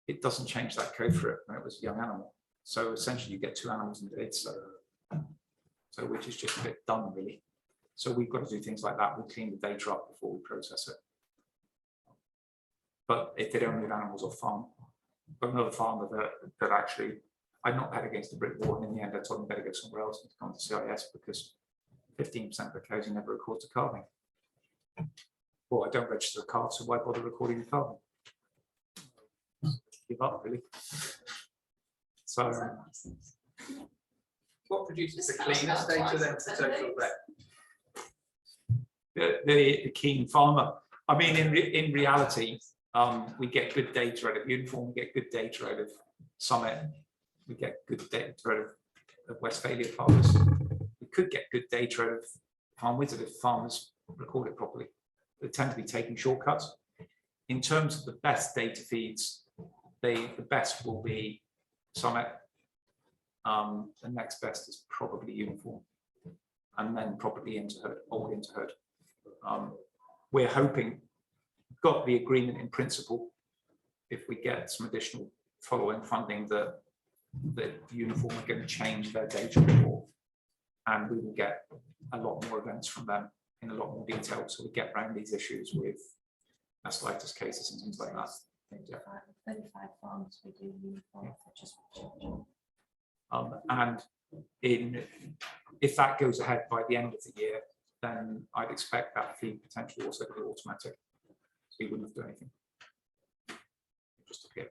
it doesn't change that code for it when it was a young animal. So essentially you get 2 animals in the data set. So which is just a bit dumb, really. So we've got to do things like that. We clean the data up before we process it. But if they don't move animals off farm, but another farmer that actually, I'd not had against the brick wall, and in the end I told him better go somewhere else and to come to CIS because 15% of the cows you never record to calving. Well, I don't register a calf, so why bother recording the calving? Give up, really. So What produces the cleanest data then for TotalVet? the keen farmer. I mean, in reality, we get good data out of Uniform, we get good data out of Summit, we get good data out of Westphalia farmers. We could get good data out of Farm Wizard if farmers record it properly. They tend to be taking shortcuts. In terms of the best data feeds, the best will be Summit. The next best is probably Uniform, and then probably Interherd, old Interherd. We're hoping, got the agreement in principle, if we get some additional following funding, that Uniform are going to change their data report, and we will get a lot more events from them in a lot more detail, so we get around these issues with mastitis cases and things like that. 35 farms we do uniform for just. And if that goes ahead by the end of the year, then I'd expect that feed potentially also to be automatic. So you wouldn't have to do anything. Just appear.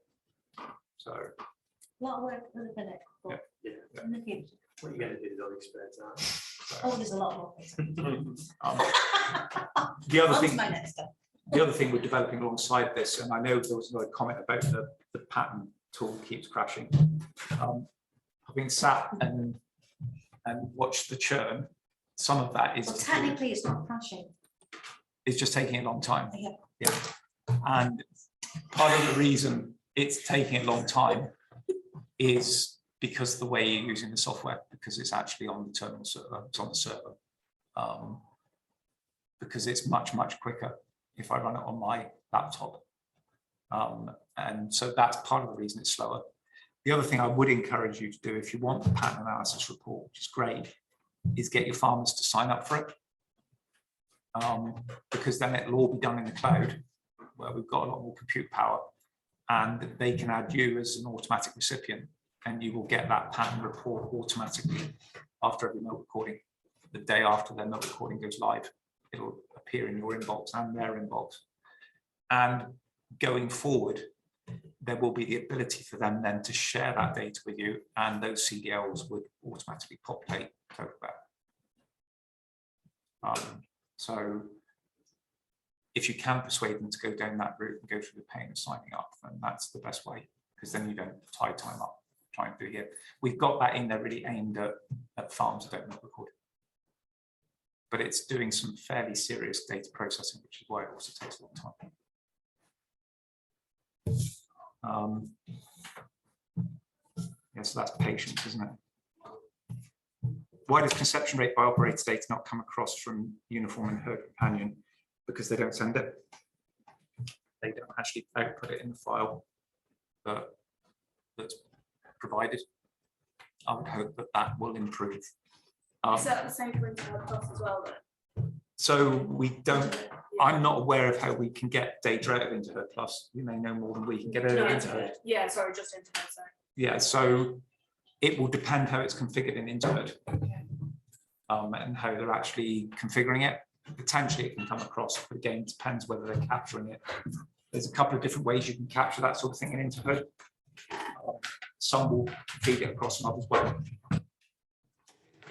So A lot of work for the minute, Yeah, but in the future. What are you going to do with all these spare time? Oh, there's a lot more. The other On to thing, my next step. the other thing we're developing alongside this, and I know there was another comment about the pattern tool keeps crashing. Having sat and watched the churn, some of that is Well, to do- technically, it's not crashing. it's just taking a long time. Yeah. Yeah. And part of the reason it's taking a long time is because the way you're using the software, because it's actually on the terminal server, it's on the server. Because it's much, much quicker if I run it on my laptop. And so that's part of the reason it's slower. The other thing I would encourage you to do if you want the pattern analysis report, which is great, is get your farmers to sign up for it. Because then it'll all be done in the cloud, where we've got a lot more compute power, and they can add you as an automatic recipient, and you will get that pattern report automatically after every milk recording. The day after their milk recording goes live, it'll appear in your inbox and their inbox. And going forward, there will be the ability for them then to share that data with you, and those CDLs would automatically populate TotalVet. So if you can persuade them to go down that route and go through the pain of signing up, then that's the best way, because then you don't tie time up trying to do it. We've got that in there really aimed at farms that don't milk record. But it's doing some fairly serious data processing, which is why it also takes a long time. Yeah, so that's patience, isn't it? Why does conception rate by operator data not come across from uniform and herd companion? Because they don't send it. They don't actually output it in the file that's provided. I would hope that that will improve. Is that the same for internet plus as well then? So we don't, I'm not aware of how we can get data out of Interherd Plus. You may know more than we can get out of Interherd. Yeah, sorry, just internet, sorry. Yeah, so it will depend how it's configured in Interherd. And how they're actually configuring it. Potentially it can come across, but again, it depends whether they're capturing it. There's a couple of different ways you can capture that sort of thing in Interherd. Some will feed it across and others won't.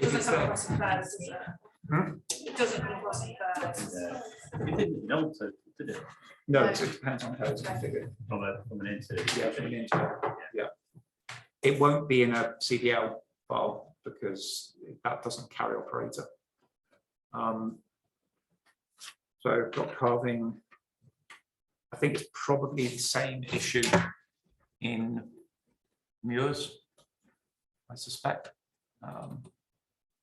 If it's there. It doesn't come across in first. It didn't know, so did it? No, it depends on how it's configured. From an into. Yeah, from an Interherd, yeah. It won't be in a CDL file because that doesn't carry operator. So block carving, I think it's probably the same issue in Muirs, I suspect.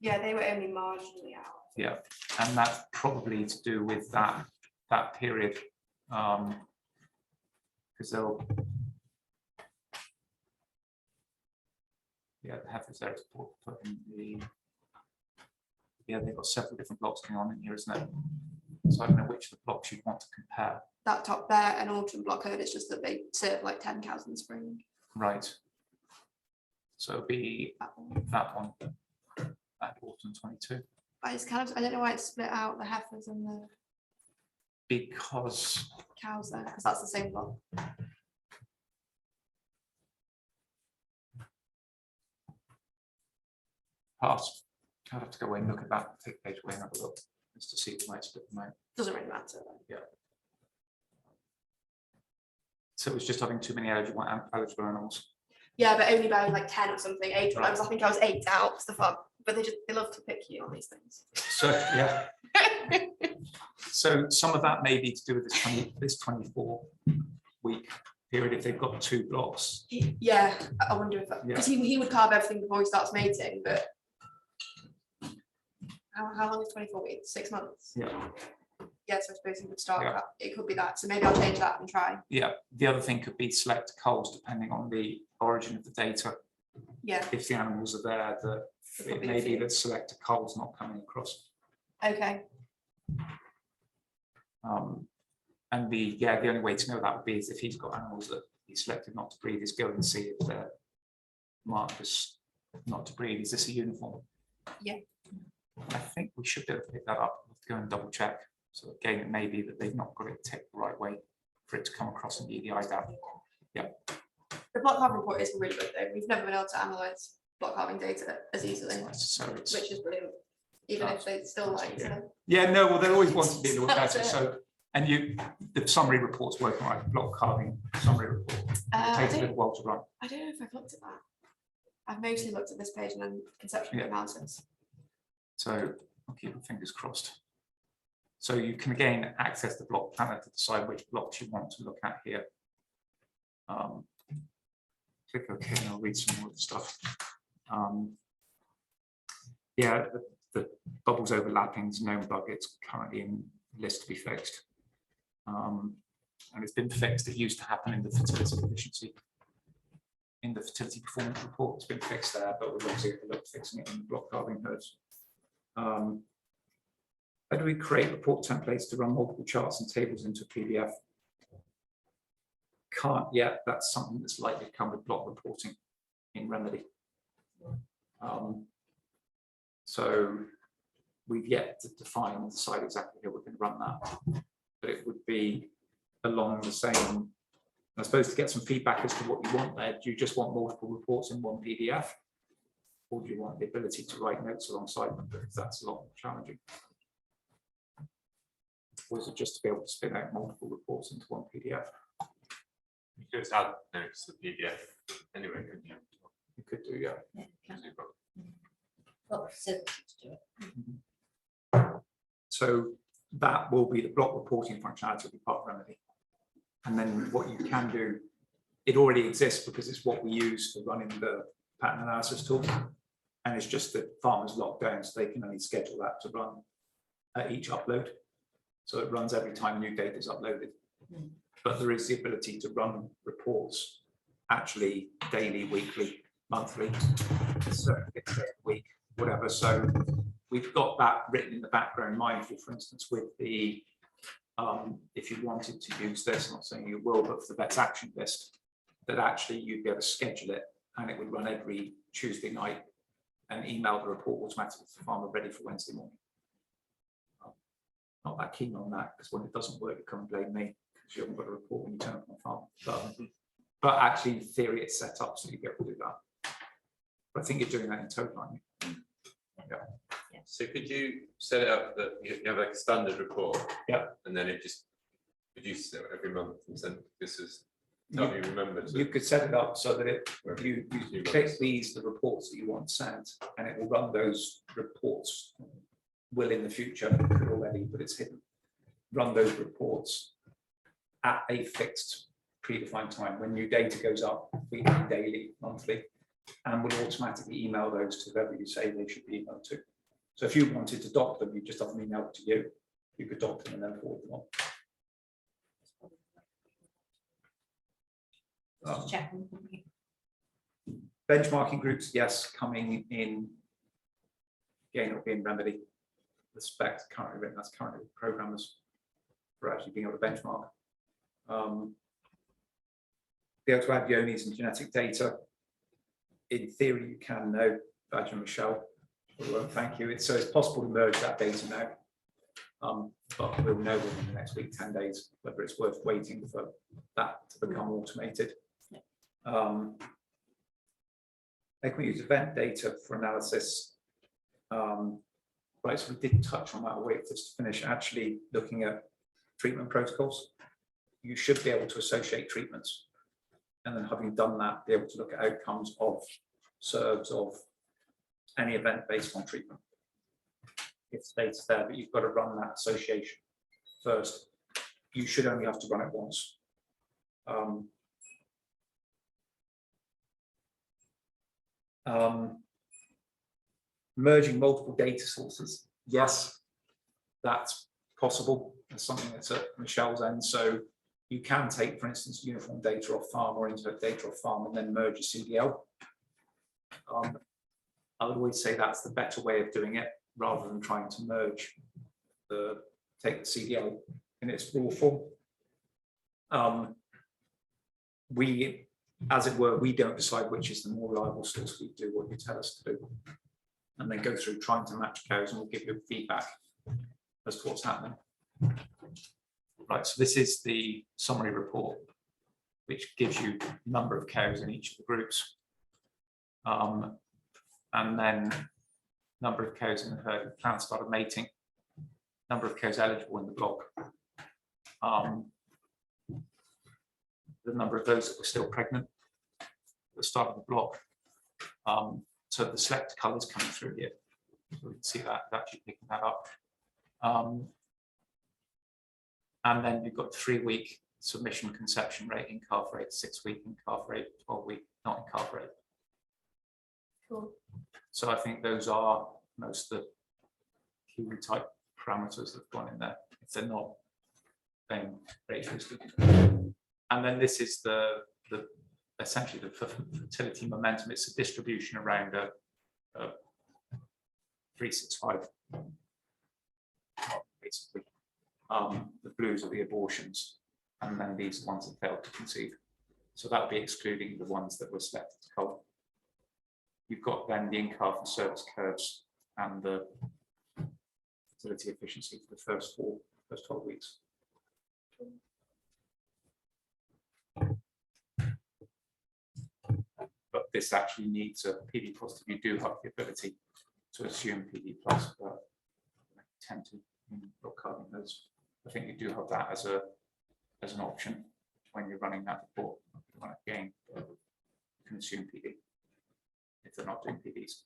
Yeah, they were only marginally out. Yeah, and that's probably to do with that period. Because they'll, yeah, the heifers there to put in the, yeah, they've got several different blocks going on in here, isn't it? So I don't know which of the blocks you'd want to compare. That top there, an autumn block herd, it's just that they serve like 10 cows in the spring. Right. So it'd be that one, that autumn 22. But it's kind of, I don't know why it's split out the heifers and the Because cows there, because that's the same block. pass. I'd have to go away and look at that, take the page away and have a look, just to see why it's split them out. Doesn't really matter. So it was just having too many eligible animals. Yeah, but only by like 10 or something, 8 Right. times. I think I was 8 out of the farm, but they love to pick you on these things. So, yeah. So some of that may be to do with this 24 week period if they've got 2 blocks. Yeah, I wonder if, because he would carve everything before he starts mating, but how long is 24 weeks? 6 months? Yeah. Yeah, so I suppose he would start Yeah. that. It could be that. So maybe I'll change that and try. Yeah, the other thing could be select culls depending on the origin of the data. Yeah, If the animals are there, that it Probably may a be few. that select a cull's not coming across. okay. And the only way to know that would be is if he's got animals that he selected not to breed, is go and see if they're marked as not to breed. Is this a uniform? Yeah. I think we should be able to pick that up. We'll have to go and double check. So again, it may be that they've not got it ticked the right way for it to come across in the EDI down. The block carve report is really good though. We've never been able to analyze block calving data as easily, It's necessary. which is brilliant, even if they still like to. Yeah, no, well, they always want to be a little That's better, it. so, and the summary report's working right, block carving summary report, I takes a don't little while to run. know if I've looked at that. I've mostly looked at this page and then conceptual Yeah. analysis. So I'll keep my fingers crossed. So you can again access the block planner to decide which blocks you want to look at here. Click OK and I'll read some more of the stuff. Yeah, the bubbles overlapping is a known bug. It's currently in list to be fixed. And it's been fixed. It used to happen in the fertility efficiency. In the fertility performance report, it's been fixed there, but we're obviously look at fixing it in the block carving herds. How do we create report templates to run multiple charts and tables into a PDF? Can't yet. That's something that's likely to come with block reporting in Remedy. So we've yet to define and decide exactly how we're going to run that, but it would be along the same. I suppose to get some feedback as to what you want there. Do you just want multiple reports in one PDF, or do you want the ability to write notes alongside them? Because that's a lot more challenging. Or is it just to be able to spin out multiple reports into one PDF? You could just add notes to the PDF anyway, couldn't you? You could do, yeah. Yeah, can You've got- got facilities to do it. So that will be the block reporting functionality will be part of Remedy. And then what you can do, it already exists because it's what we use for running the pattern analysis tool. And it's just that farmers lock down, so they can only schedule that to run at each upload. So it runs every time new data is uploaded. But there is the ability to run reports actually daily, weekly, monthly, week, whatever. So we've got that written in the background, mindful, for instance, with the if you wanted to use this, I'm not saying you will, but for the vet's action list, that actually you'd be able to schedule it and it would run every Tuesday night and email the report automatically to the farmer ready for Wednesday morning. Not that keen on that, because when it doesn't work, you come and blame me because you haven't got a report when you turn up on the farm. But actually, in theory, it's set up so you get to do that. But I think you're doing that in total, aren't you? Yeah. So could you set it up that you have like a standard report? Yeah. And then it just produces it every month and send this is help you remember to. You could set it up so that you click the reports that you want sent, and it will run those reports. Will in the future, could already, but it's hidden. Run those reports at a fixed predefined time when new data goes up weekly, daily, monthly, and will automatically email those to whoever you say they should be emailed to. So if you wanted to doc them, you just have them emailed to you. You could doc them and then forward them on. Check. Benchmarking groups, yes, coming in. Again, it'll be in Remedy. The spec currently written, that's currently with programmers for actually being able to benchmark. Be able to add Yonis and genetic data. In theory, you can know, Badger and Michelle. We won't thank you. So it's possible to merge that data now. But we'll know within the next week, 10 days, whether it's worth waiting for that to become automated. They can use event data for analysis. Right, so we did touch on that. I'll wait for this to finish. Actually, looking at treatment protocols, you should be able to associate treatments, and then having done that, be able to look at outcomes of SERVs of any event based on treatment. If the data's there, but you've got to run that association first. You should only have to run it once. Merging multiple data sources, yes, that's possible. That's something that's at Michelle's end. So you can take, for instance, uniform data off farm or insert data off farm and then merge a CDL. I would always say that's the better way of doing it, rather than trying to merge take the CDL in its raw form. We, as it were, we don't decide which is the more reliable source. We do what you tell us to do, and then go through trying to match cows, and we'll give you feedback as to what's happening. Right, so this is the summary report, which gives you the number of cows in each of the groups. And then number of cows in the herd, plan started mating, number of cows eligible in the block. The number of those that were still pregnant at the start of the block. So the select colours coming through here. So we can see that actually picking that up. And then you've got 3-week submission conception rate in calf rate, 6-week in calf rate, 12-week not in calf rate. Cool. So I think those are most of the Kiwi type parameters that have gone in there. If they're not, then ratio is good. And then this is the essentially the fertility momentum. It's a distribution around a 365. Basically, the blues are the abortions, and then these ones that failed to conceive. So that would be excluding the ones that were selected to color. You've got then the in-calf and service curves and the fertility efficiency for the first 12 weeks. But this actually needs a PD positive. You do have the ability to assume PD plus, but I tend to look carbon those. I think you do have that as an option when you're running that report. Again, you can assume PD if they're not doing PDs.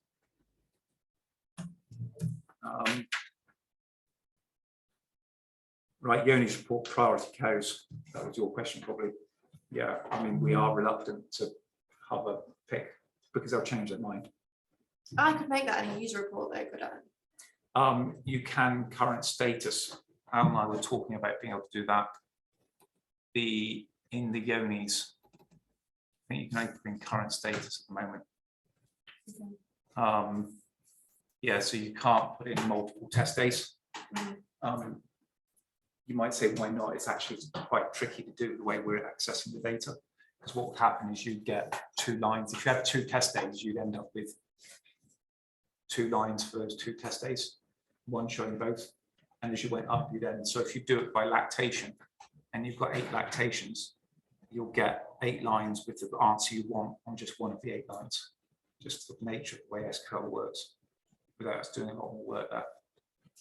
Right, Yoni's report, priority cows. That was your question, probably. Yeah, I mean, we are reluctant to have a pick because they'll change their mind. I could make that in a user report though, could I? You can current status. Al and I were talking about being able to do that. In the Yonis, I think you can only put in current status at the moment. Yeah, so you can't put in multiple test days. You might say, why not? It's actually quite tricky to do the way we're accessing the data. Because what would happen is you get 2 lines. If you have 2 test days, you'd end up with 2 lines for those 2 test days, one showing both. And as you went up, you then, so if you do it by lactation and you've got 8 lactations, you'll get 8 lines with the answer you want on just one of the 8 lines. Just the nature of the way SQL works, without us doing a lot more work there.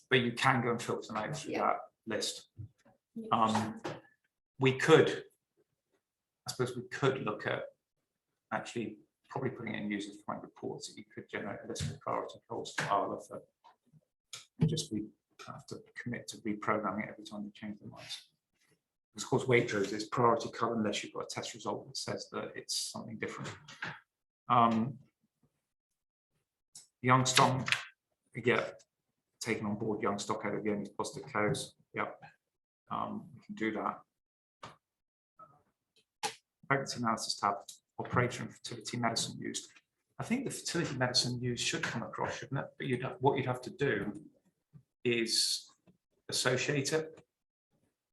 But you can go and filter them out through that list. We could, I suppose we could look at actually probably putting in user-defined reports that you could generate a list of priority calls to our offer. Just we have to commit to reprogramming it every time you change the minds. Because of course, Waitrose is priority color unless you've got a test result that says that it's something different. Young stock, yeah, taking on board young stock out of the only positive cows. Yep, we can do that. Pregnancy analysis tab, operation and fertility medicine used. I think the fertility medicine used should come across, shouldn't it? But what you'd have to do is associate it.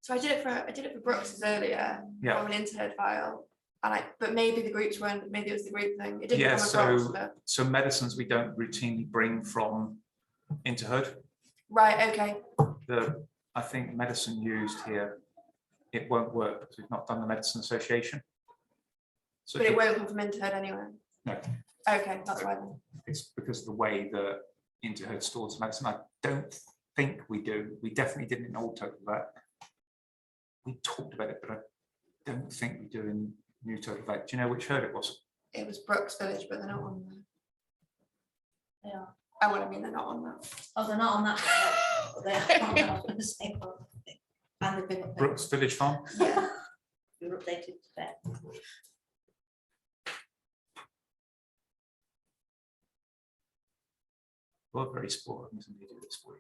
So I did it for Brooks's earlier Yeah. from an interherd file, and but maybe the groups weren't. Maybe it was the group thing. It didn't Yeah, come across. But... so medicines we don't routinely bring from interherd. Right. Okay. I think medicine used here, it won't work because we've not done the medicine association. So But it won't come from interherd anyway. No. Okay, that's why then. It's because of the way that interherd stores medicine. I don't think we do. We definitely didn't in old TotalVet. We talked about it, but I don't think we do in new TotalVet. Do you know which herd it was? It was Brooks Village, but they're not on there. They are. Oh, well, I mean, they're not on that. Oh, they're not on that. They are on that, the same one. And they've been updated. Brooks Village Farm? Yeah. We were updated today. We're very spoiled when somebody do this for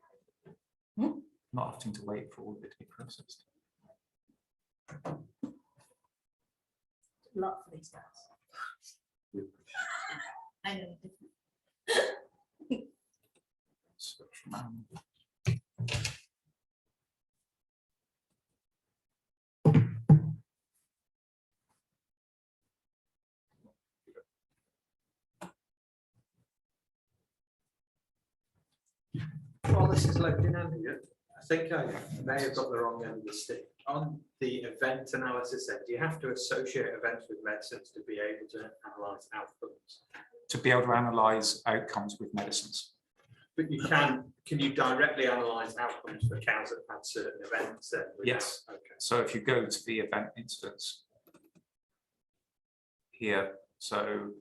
you. Not having to wait for all of it to be processed. A lot for these guys. I know. While this is loading, Andy, I think I may have got the wrong end of the stick. On the event analysis end, do you have to associate events with medicines to be able to analyze outcomes? to be able to analyze outcomes with medicines. But you can you directly analyse outcomes for cows that have had certain events then? Yes. Okay. So if you go to the event incidents here, so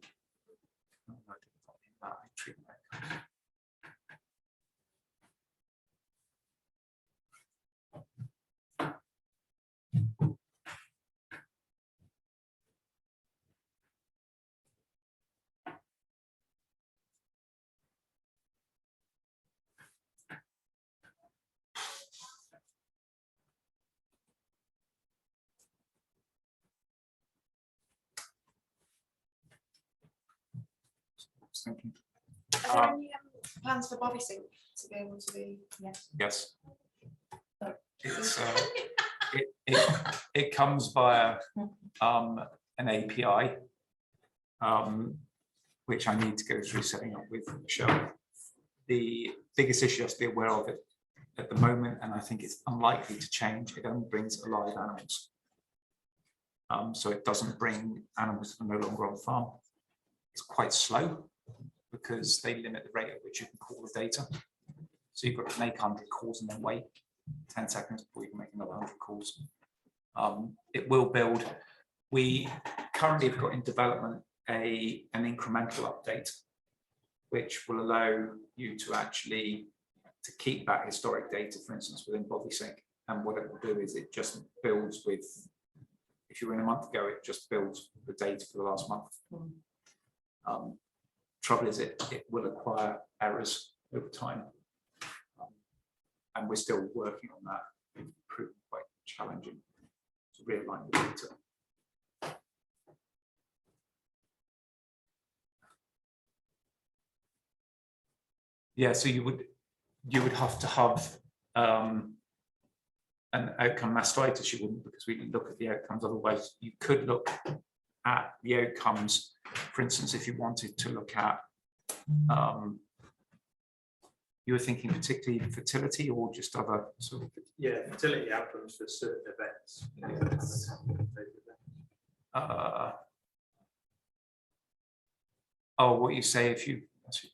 thinking, Are there any plans for Bobby Sync to be able to be? yes. It's, it comes via an API, which I need to go through setting up with Michelle. The biggest issue you have to be aware of it at the moment, and I think it's unlikely to change, it only brings alive animals. So it doesn't bring animals that are no longer on farm. It's quite slow because they limit the rate at which you can call the data. So you've got to make 100 calls and then wait 10 seconds before you can make another 100 calls. It will build. We currently have got in development an incremental update, which will allow you to actually keep that historic data, for instance, within BodySync. And what it will do is it just builds with, if you were in a month ago, it just builds the data for the last month. Trouble is it will acquire errors over time. And we're still working on that. It's proven quite challenging to realign the data. Yeah, so you would have to have an outcome mastitis. You wouldn't, because we didn't look at the outcomes. Otherwise, you could look at the outcomes. For instance, if you wanted to look at, you were thinking particularly fertility or just other sort of? Yeah, fertility outcomes for certain events. Oh, what you say if you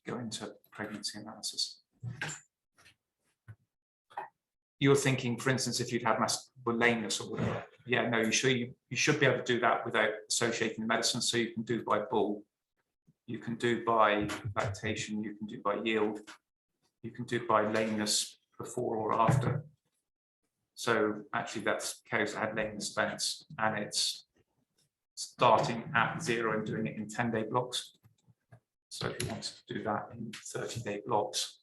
go into pregnancy analysis. You're thinking, for instance, if you'd had lameness or whatever. Yeah, no, you should be able to do that without associating the medicine. So you can do by bull, you can do by lactation, you can do by yield, you can do by lameness before or after. So actually that's cows that had lameness events, and it's starting at 0 and doing it in 10-day blocks. So if you want to do that in 30-day blocks,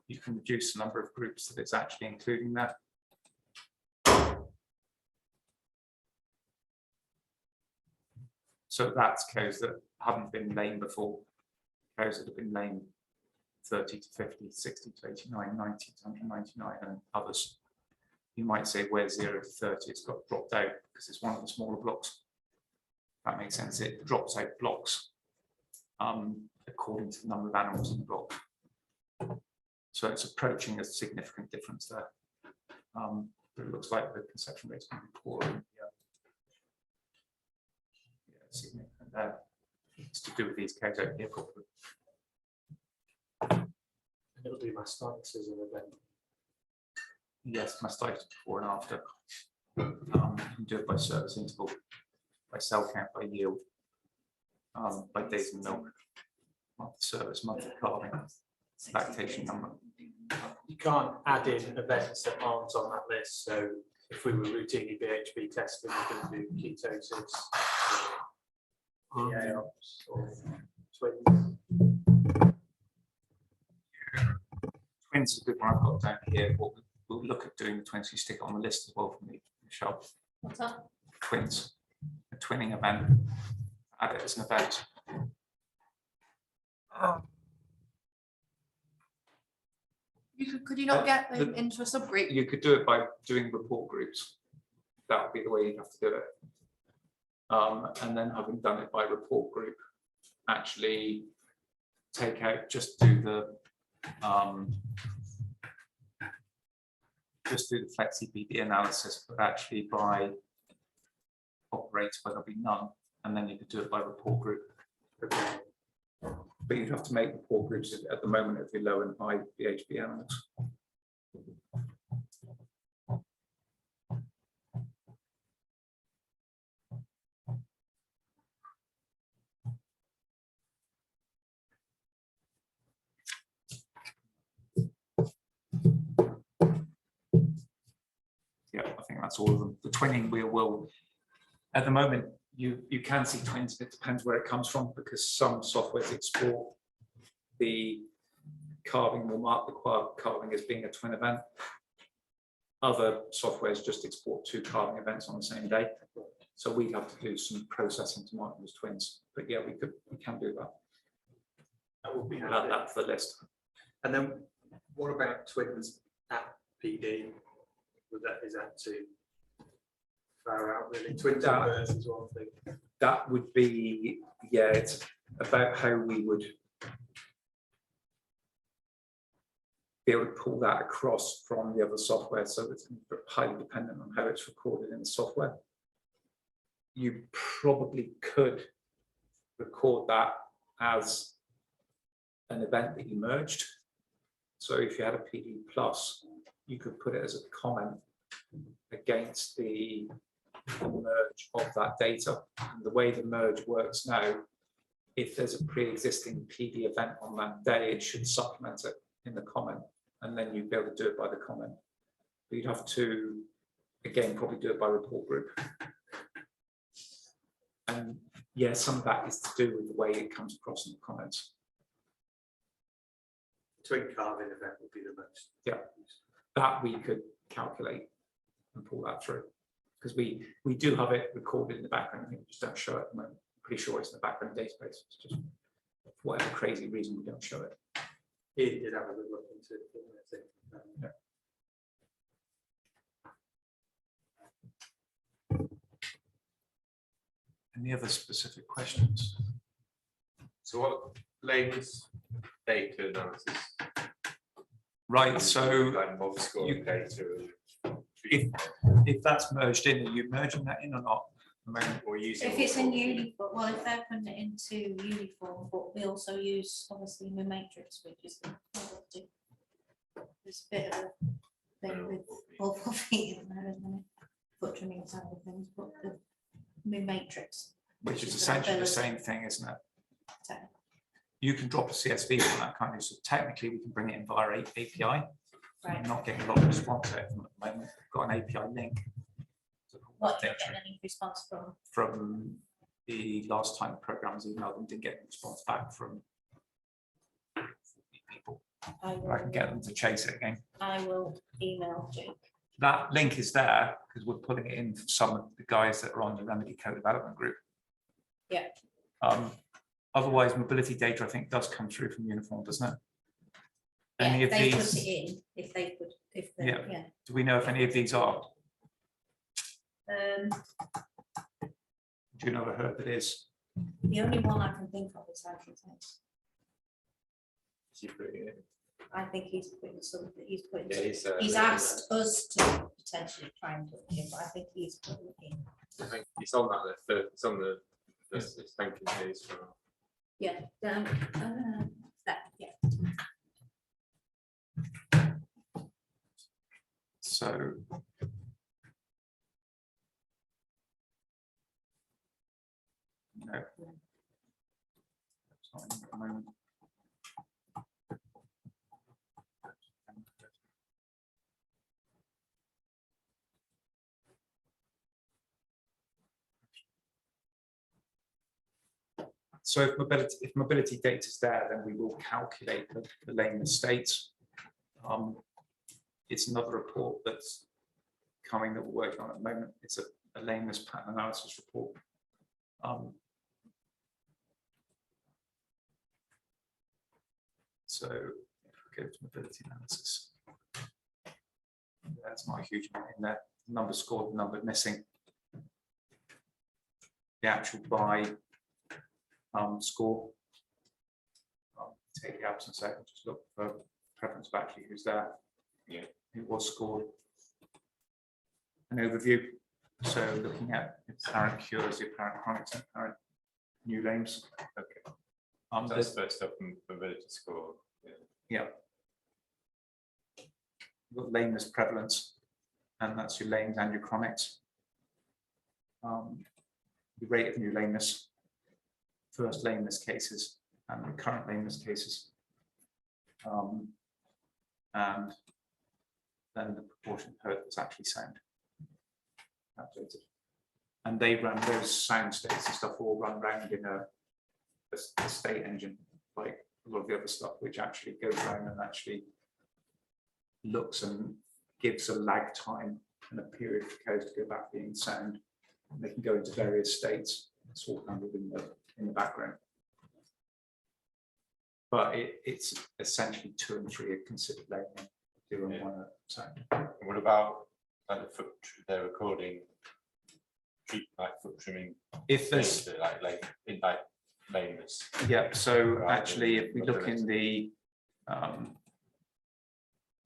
you can reduce the number of groups that it's actually including there. So that's cows that haven't been lame before, cows that have been lame 30 to 50, 60 to 89, 90 to 199, and others. You might say where 0 to 30, it's got dropped out because it's one of the smaller blocks. That makes sense. It drops out blocks according to the number of animals in the block. So it's approaching a significant difference there. But it looks like the conception rate's going to be poor. Yeah, significant there. It's to do with these cows out here probably. It'll do mastitis as an event. Yes, mastitis before and after. You can do it by service interval, by cell count, by yield, by days of milk, month of service, month of calving, lactation number. You can't add in events that aren't on that list. So if we were routinely BHB testing, we can do ketosis, EAOPS, or twins. Twins is a good one I've got down here. We'll look at doing the twins. You stick it on the list as well for me, Michelle. What's that? Twins, a twinning event. Add it as an event. Could you not get them into a subgroup? You could do it by doing report groups. That would be the way you'd have to do it. And then having done it by report group, actually take out, just do the flexi-BD analysis, but actually by operator where there'll be none, and then you could do it by report group. Okay. But you'd have to make report groups at the moment of your low and high BHP animals. Yeah, I think that's all of them. The twinning we will, at the moment, you can see twins. It depends where it comes from, because some softwares export the carving, will mark the carving as being a twin event. Other softwares just export 2 carving events on the same day. So we'd have to do some processing to mark them as twins. But yeah, we can do that. That would be We'll add handy. that to the list. And then what about twins at PD? Is that too far out really? Twins and birds is one thing. That would be, yeah, it's about how we would be able to pull that across from the other software, so it's highly dependent on how it's recorded in the software. You probably could record that as an event that you merged. So if you had a PD plus, you could put it as a comment against the merge of that data. And the way the merge works now, if there's a pre-existing PD event on that day, it should supplement it in the comment, and then you'd be able to do it by the comment. But you'd have to, again, probably do it by report group. And yeah, some of that is to do with the way it comes across in the comments. Twin carving event would be the most. Yeah, that we could calculate and pull that through, because we do have it recorded in the background. I think we just don't show it at the moment. I'm pretty sure it's in the background database. It's just for whatever crazy reason we don't show it. He did have a good look into it, didn't he, I think. Yeah. Any other specific questions? So what layman's data analysis? Right, so Like mob scoring data. if that's merged in, are you merging that in or not? Or using. If it's in uniform, well, if they're putting it into uniform, but we also use obviously the matrix, which is the quality. There's a bit of a thing with all feet in there, isn't it? Foot trimming side of things, but the new matrix. Which is essentially the same thing, isn't it? You can drop a CSV from that kind of, so technically we can bring it in via API. Right. I'm not getting a lot of response to it at the moment. We've got an API link. What do you get any response from? From the last time the programs emailed them, didn't get a response back from people. I can get them to chase it again. I will email Jake. That link is there because we're putting it in for some of the guys that are on the Remedy co-development group. Yeah. Otherwise, mobility data, I think, does come through from Uniform, doesn't it? Yeah, Any if of they put these? it in, if they put, if they, Yeah. yeah. Do we know if any of these are? Do you know who that is? The only one I can think of is Architects. I think he's putting some, he's putting, Yeah, he's asked us to potentially try and put it in, but I think he's putting it in. I think it's on that list. It's on the list. It's thanking days for. Yeah, that, yeah. So. No. It's not in at the moment. So if mobility data is there, then we will calculate the lameness states. It's another report that's coming that we're working on at the moment. It's a lameness pattern analysis report. So if we go to mobility analysis, there's not a huge amount in there. Number scored, number missing. The actual by score. Take the absence out and just look for preference of actually who's there. Yeah. Who was scored. An overview. So looking at apparent cures, the apparent chronics, and apparent new names. Okay. There's- That's first up in mobility score. Yeah. You've got lameness prevalence, and that's your lames and your chronics. The rate of new lameness, first lameness cases, and recurrent lameness cases. And then the proportion of hurt that's actually sound. Calculated. And they run those sound states and stuff all run around in a state engine, like a lot of the other stuff, which actually goes around and actually looks and gives a lag time and a period for codes to go back being sound. And they can go into various states. It's all handled in the background. But it's essentially 2 and 3 are considered lame, 2 and 1 are sound. And what about like the foot, they're recording like foot trimming, If there's like in like lameness. Yeah, so Rather actually, than if we look in the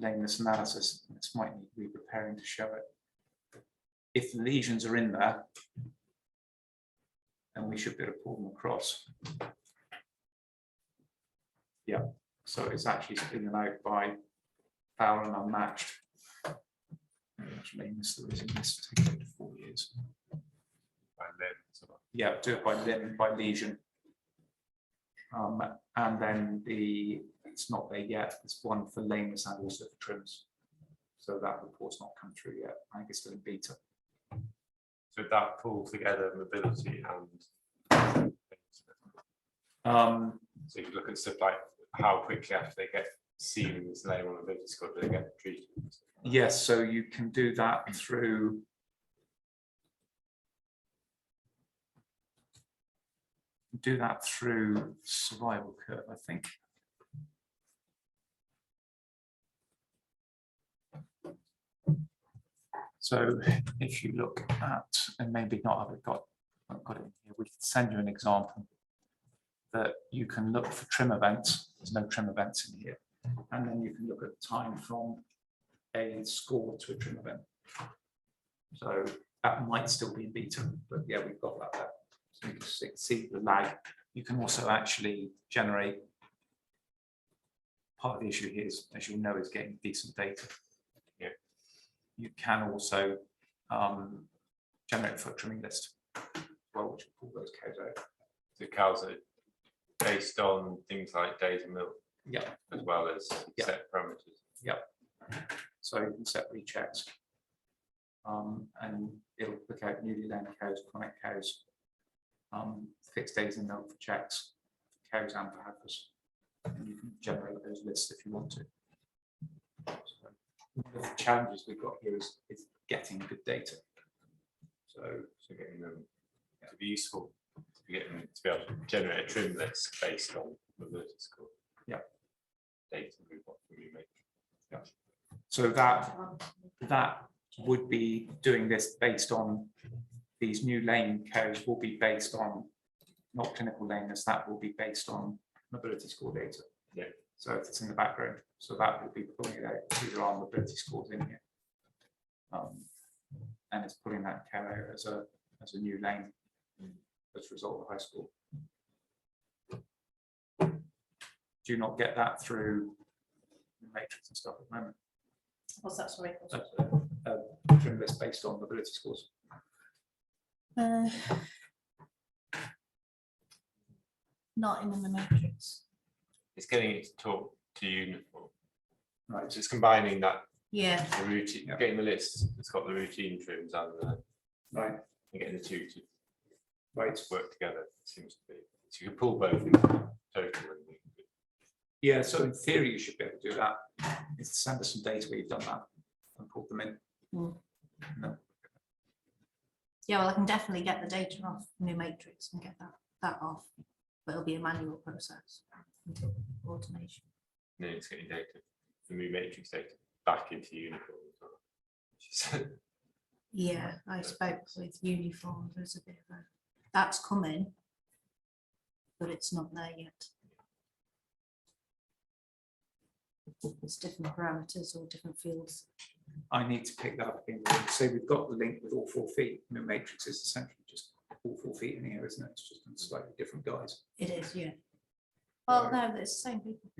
lameness analysis, this might need re-preparing to show it. If the lesions are in there, then we should be able to pull them across. Yeah, so it's actually splitting out by foul and unmatched. How much lameness there is in this, take it to 4 years. By limbs or- Yeah, do it by limb, by lesion. And then it's not there yet, there's one for lameness and also for trims. So that report's not come through yet, I think it's still in beta. So that pulls together mobility and. So you look at stuff like how quickly after they get seen as lame on a mobility score, do they get treated? Yes, so you can do that through. Do that through survival curve, I think. So if you look at, and maybe not, I've got it in here, we can send you an example that you can look for trim events. There's no trim events in here. And then you can look at time from a score to a trim event. So that might still be in beta, but yeah, we've got that there. So you can see the lag. You can also actually generate, part of the issue here is, as you know, is getting decent data. Yeah. You can also generate a foot trimming list, well, which will pull those codes out. The cows are based on things like days of milk Yeah. as well as Yeah. set parameters. So you can set rechecks. And it'll look out newly lame cows, chronic cows, fixed days in milk for checks, for cows and for heifers. And you can generate those lists if you want to. So, one of the challenges we've got here is getting good data. So Getting them to be useful, to get them to be able to generate a trim list based on mobility score. Yeah. Data we want from you, make. So that would be doing this based on these new lame cows will be based on not clinical lameness, that will be based on mobility score data. Yeah. So if it's in the background, so that will be pulling it out, these are our mobility scores in here. And it's pulling that cow out as a new lane as a result of high school. Do you not get that through the matrix and stuff at the moment? What's that, sorry? Trim list based on mobility scores. Not in the matrix. It's getting it to talk to uniform. Right. So it's combining that, Yeah, the routine, Yeah. getting the list, it's got the routine trims and Right. and getting the two to Right. work together, seems to be. So you can pull both in total. Yeah, so in theory, you should be able to do that. Is to send us some data where you've done that and pull them in. Mm. No. yeah, well, I can definitely get the data off new matrix and get that off, but it'll be a manual process until automation. And then it's getting data, the new matrix data back into uniform as well. Which is- Yeah, I spoke with Uniform, there's a bit of a, that's coming, but it's not there yet. It's different parameters or different fields. I need to pick that up again. Say we've got the link with all 4 feet. The matrix is essentially just all 4 feet in here, isn't it? It's just in slightly different guise. It is, yeah. Well, no, it's the same people.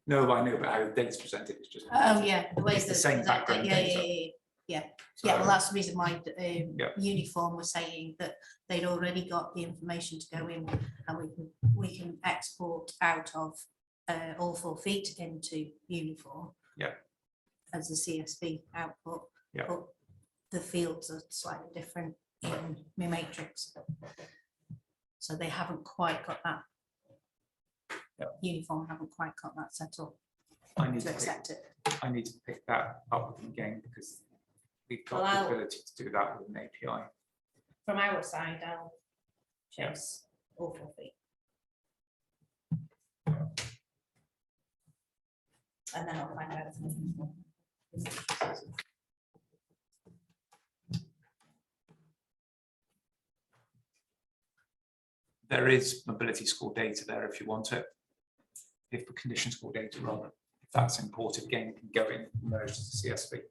No, I know, but how the data's presented is just. Oh, yeah, the way It's the that- same that- background yeah, data. Yeah, So- well, that's the reason why Yeah. Uniform was saying that they'd already got the information to go in, and we can export out of all 4 feet into Uniform. Yeah. As a CSV output. Yeah. But the fields are slightly different in my matrix. So they haven't quite got that. Yeah. Uniform haven't quite got that set up I need to to accept it. pick that up with them again, because we've got Well, the I'll- ability to do that with an API. From our side, I'll chase all 4 feet. And then I'll find out. There is mobility score data there if you want it. If the condition score data, rather, if that's imported again, it can go in, merged as a CSV.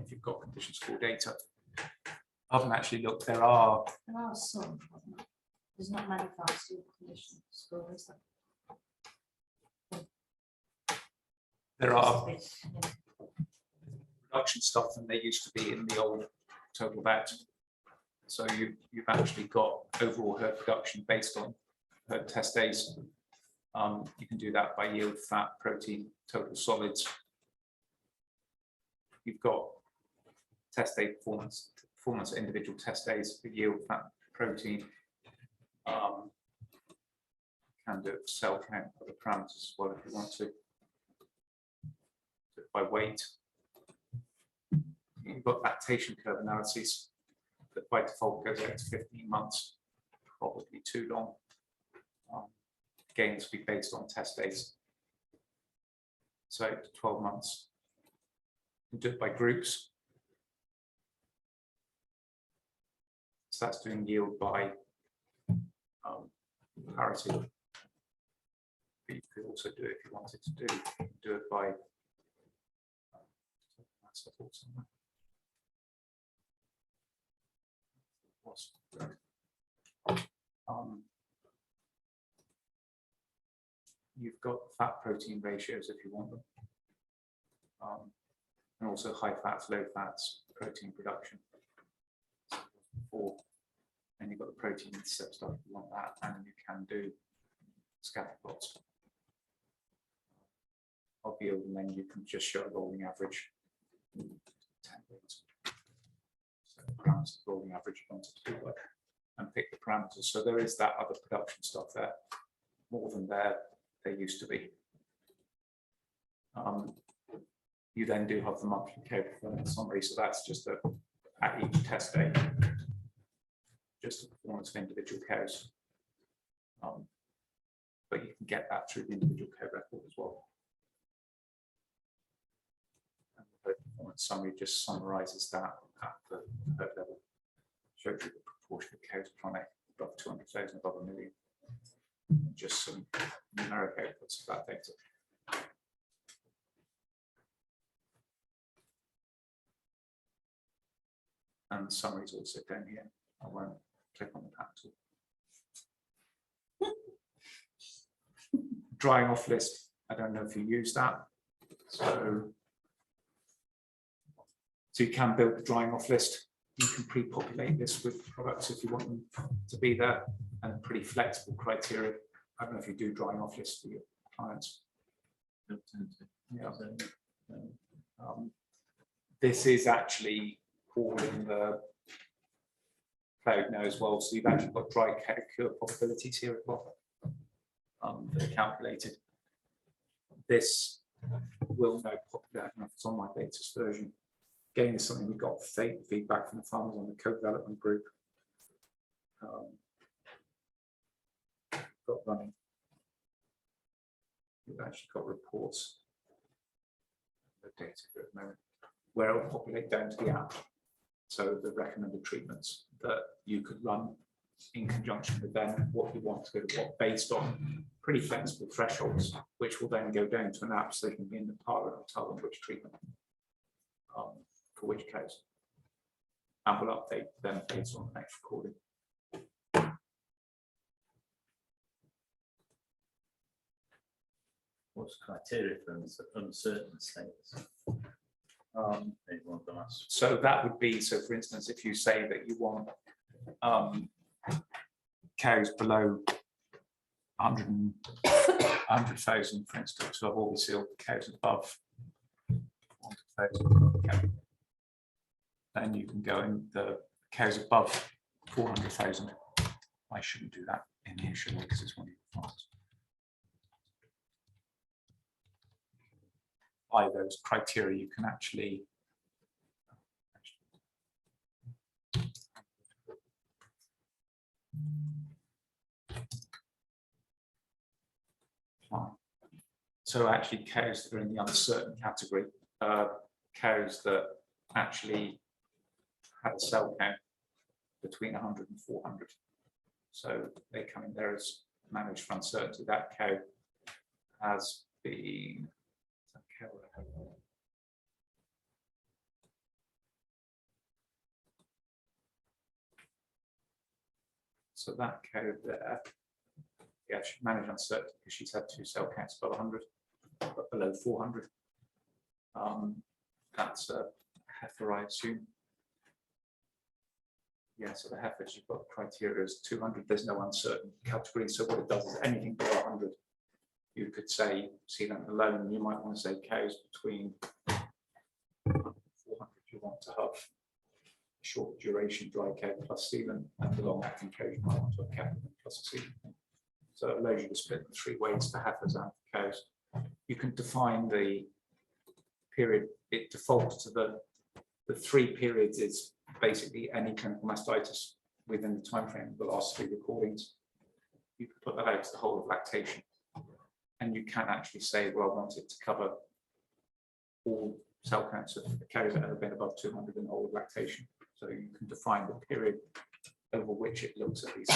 If you've got condition score data. I haven't actually looked, there are There are some, wasn't there? There's not many fast condition scores. there are production stuff than they used to be in the old TotalVet. So you've actually got overall herd production based on herd test days. You can do that by yield, fat, protein, total solids. You've got test day performance at individual test days for yield, fat, protein. Can do it cell count, other parameters as well if you want to. Do it by weight. You've got lactation curve analyses that by default goes out to 15 months, probably too long. Gains will be based on test days. So 12 months. You do it by groups. So that's doing yield by parity. But you could also do it if you wanted to do it by you've got fat protein ratios if you want them. And also high fats, low fats, protein production. And you've got the protein intercept stuff if you want that, and you can do scatter plots of yield, and then you can just show a rolling average. 10 weeks. So parameters, rolling average you wanted to do like, and pick the parameters. So there is that other production stuff there, more than there used to be. You then do have the monthly care performance summary, so that's just at each test day, just the performance of individual cows. But you can get that through the individual cow record as well. And the performance summary just summarizes that at the herd level, shows you the proportion of cows chronic above 200,000, above 1 million. Just some numeric outputs of that data. And the summary is also down here. I won't click on the pack tool. Drying off list. I don't know if you use that. So you can build the drying off list. You can pre-populate this with products if you want them to be there, and pretty flexible criteria. I don't know if you do drying off lists for your clients. Yeah. This is actually all in the cloud now as well. So you've actually got dry cure possibilities here as well. That are calculated. This will now populate. I don't know if it's on my latest version. Again, is something we got feedback from the farmers on the co-development group. Got running. We've actually got reports. The data at the moment, where it'll populate down to the app. So the recommended treatments that you could run in conjunction with them, what you want to go, what based on pretty flexible thresholds, which will then go down to an app so they can be in the parlor and tell them which treatment for which cows. And we'll update them based on the next recording. What's the criteria for uncertain states? Maybe one of them asks. So that would be, so for instance, if you say that you want cows below 100,000, for instance, so I've always sealed cows above 100,000. Then you can go in the cows above 400,000. I shouldn't do that initially because it's one of your files. By those criteria, you can actually so actually cows that are in the uncertain category, cows that actually had a cell count between 100 and 400. So they come in there as managed for uncertainty. That cow has been so that cow there, yeah, she managed uncertainty because she's had 2 cell counts above 100, but below 400. That's a heifer, I assume. Yeah, so the heifers, you've got criteria as 200. There's no uncertain category. So what it does is anything below 100, you could say, see them alone. You might want to say cows between 400. You want to have short duration dry cow plus sealant, and the long acting cow you might want to have cow plus a sealant. So it allows you to split in 3 ways for heifers and for cows. You can define the period. It defaults to the 3 periods is basically any clinical mastitis within the time frame of the last 3 recordings. You can put that out to the whole of lactation, and you can actually say, well, I want it to cover all cell counts of the cows that have been above 200 in the whole of lactation. So you can define the period over which it looks at these.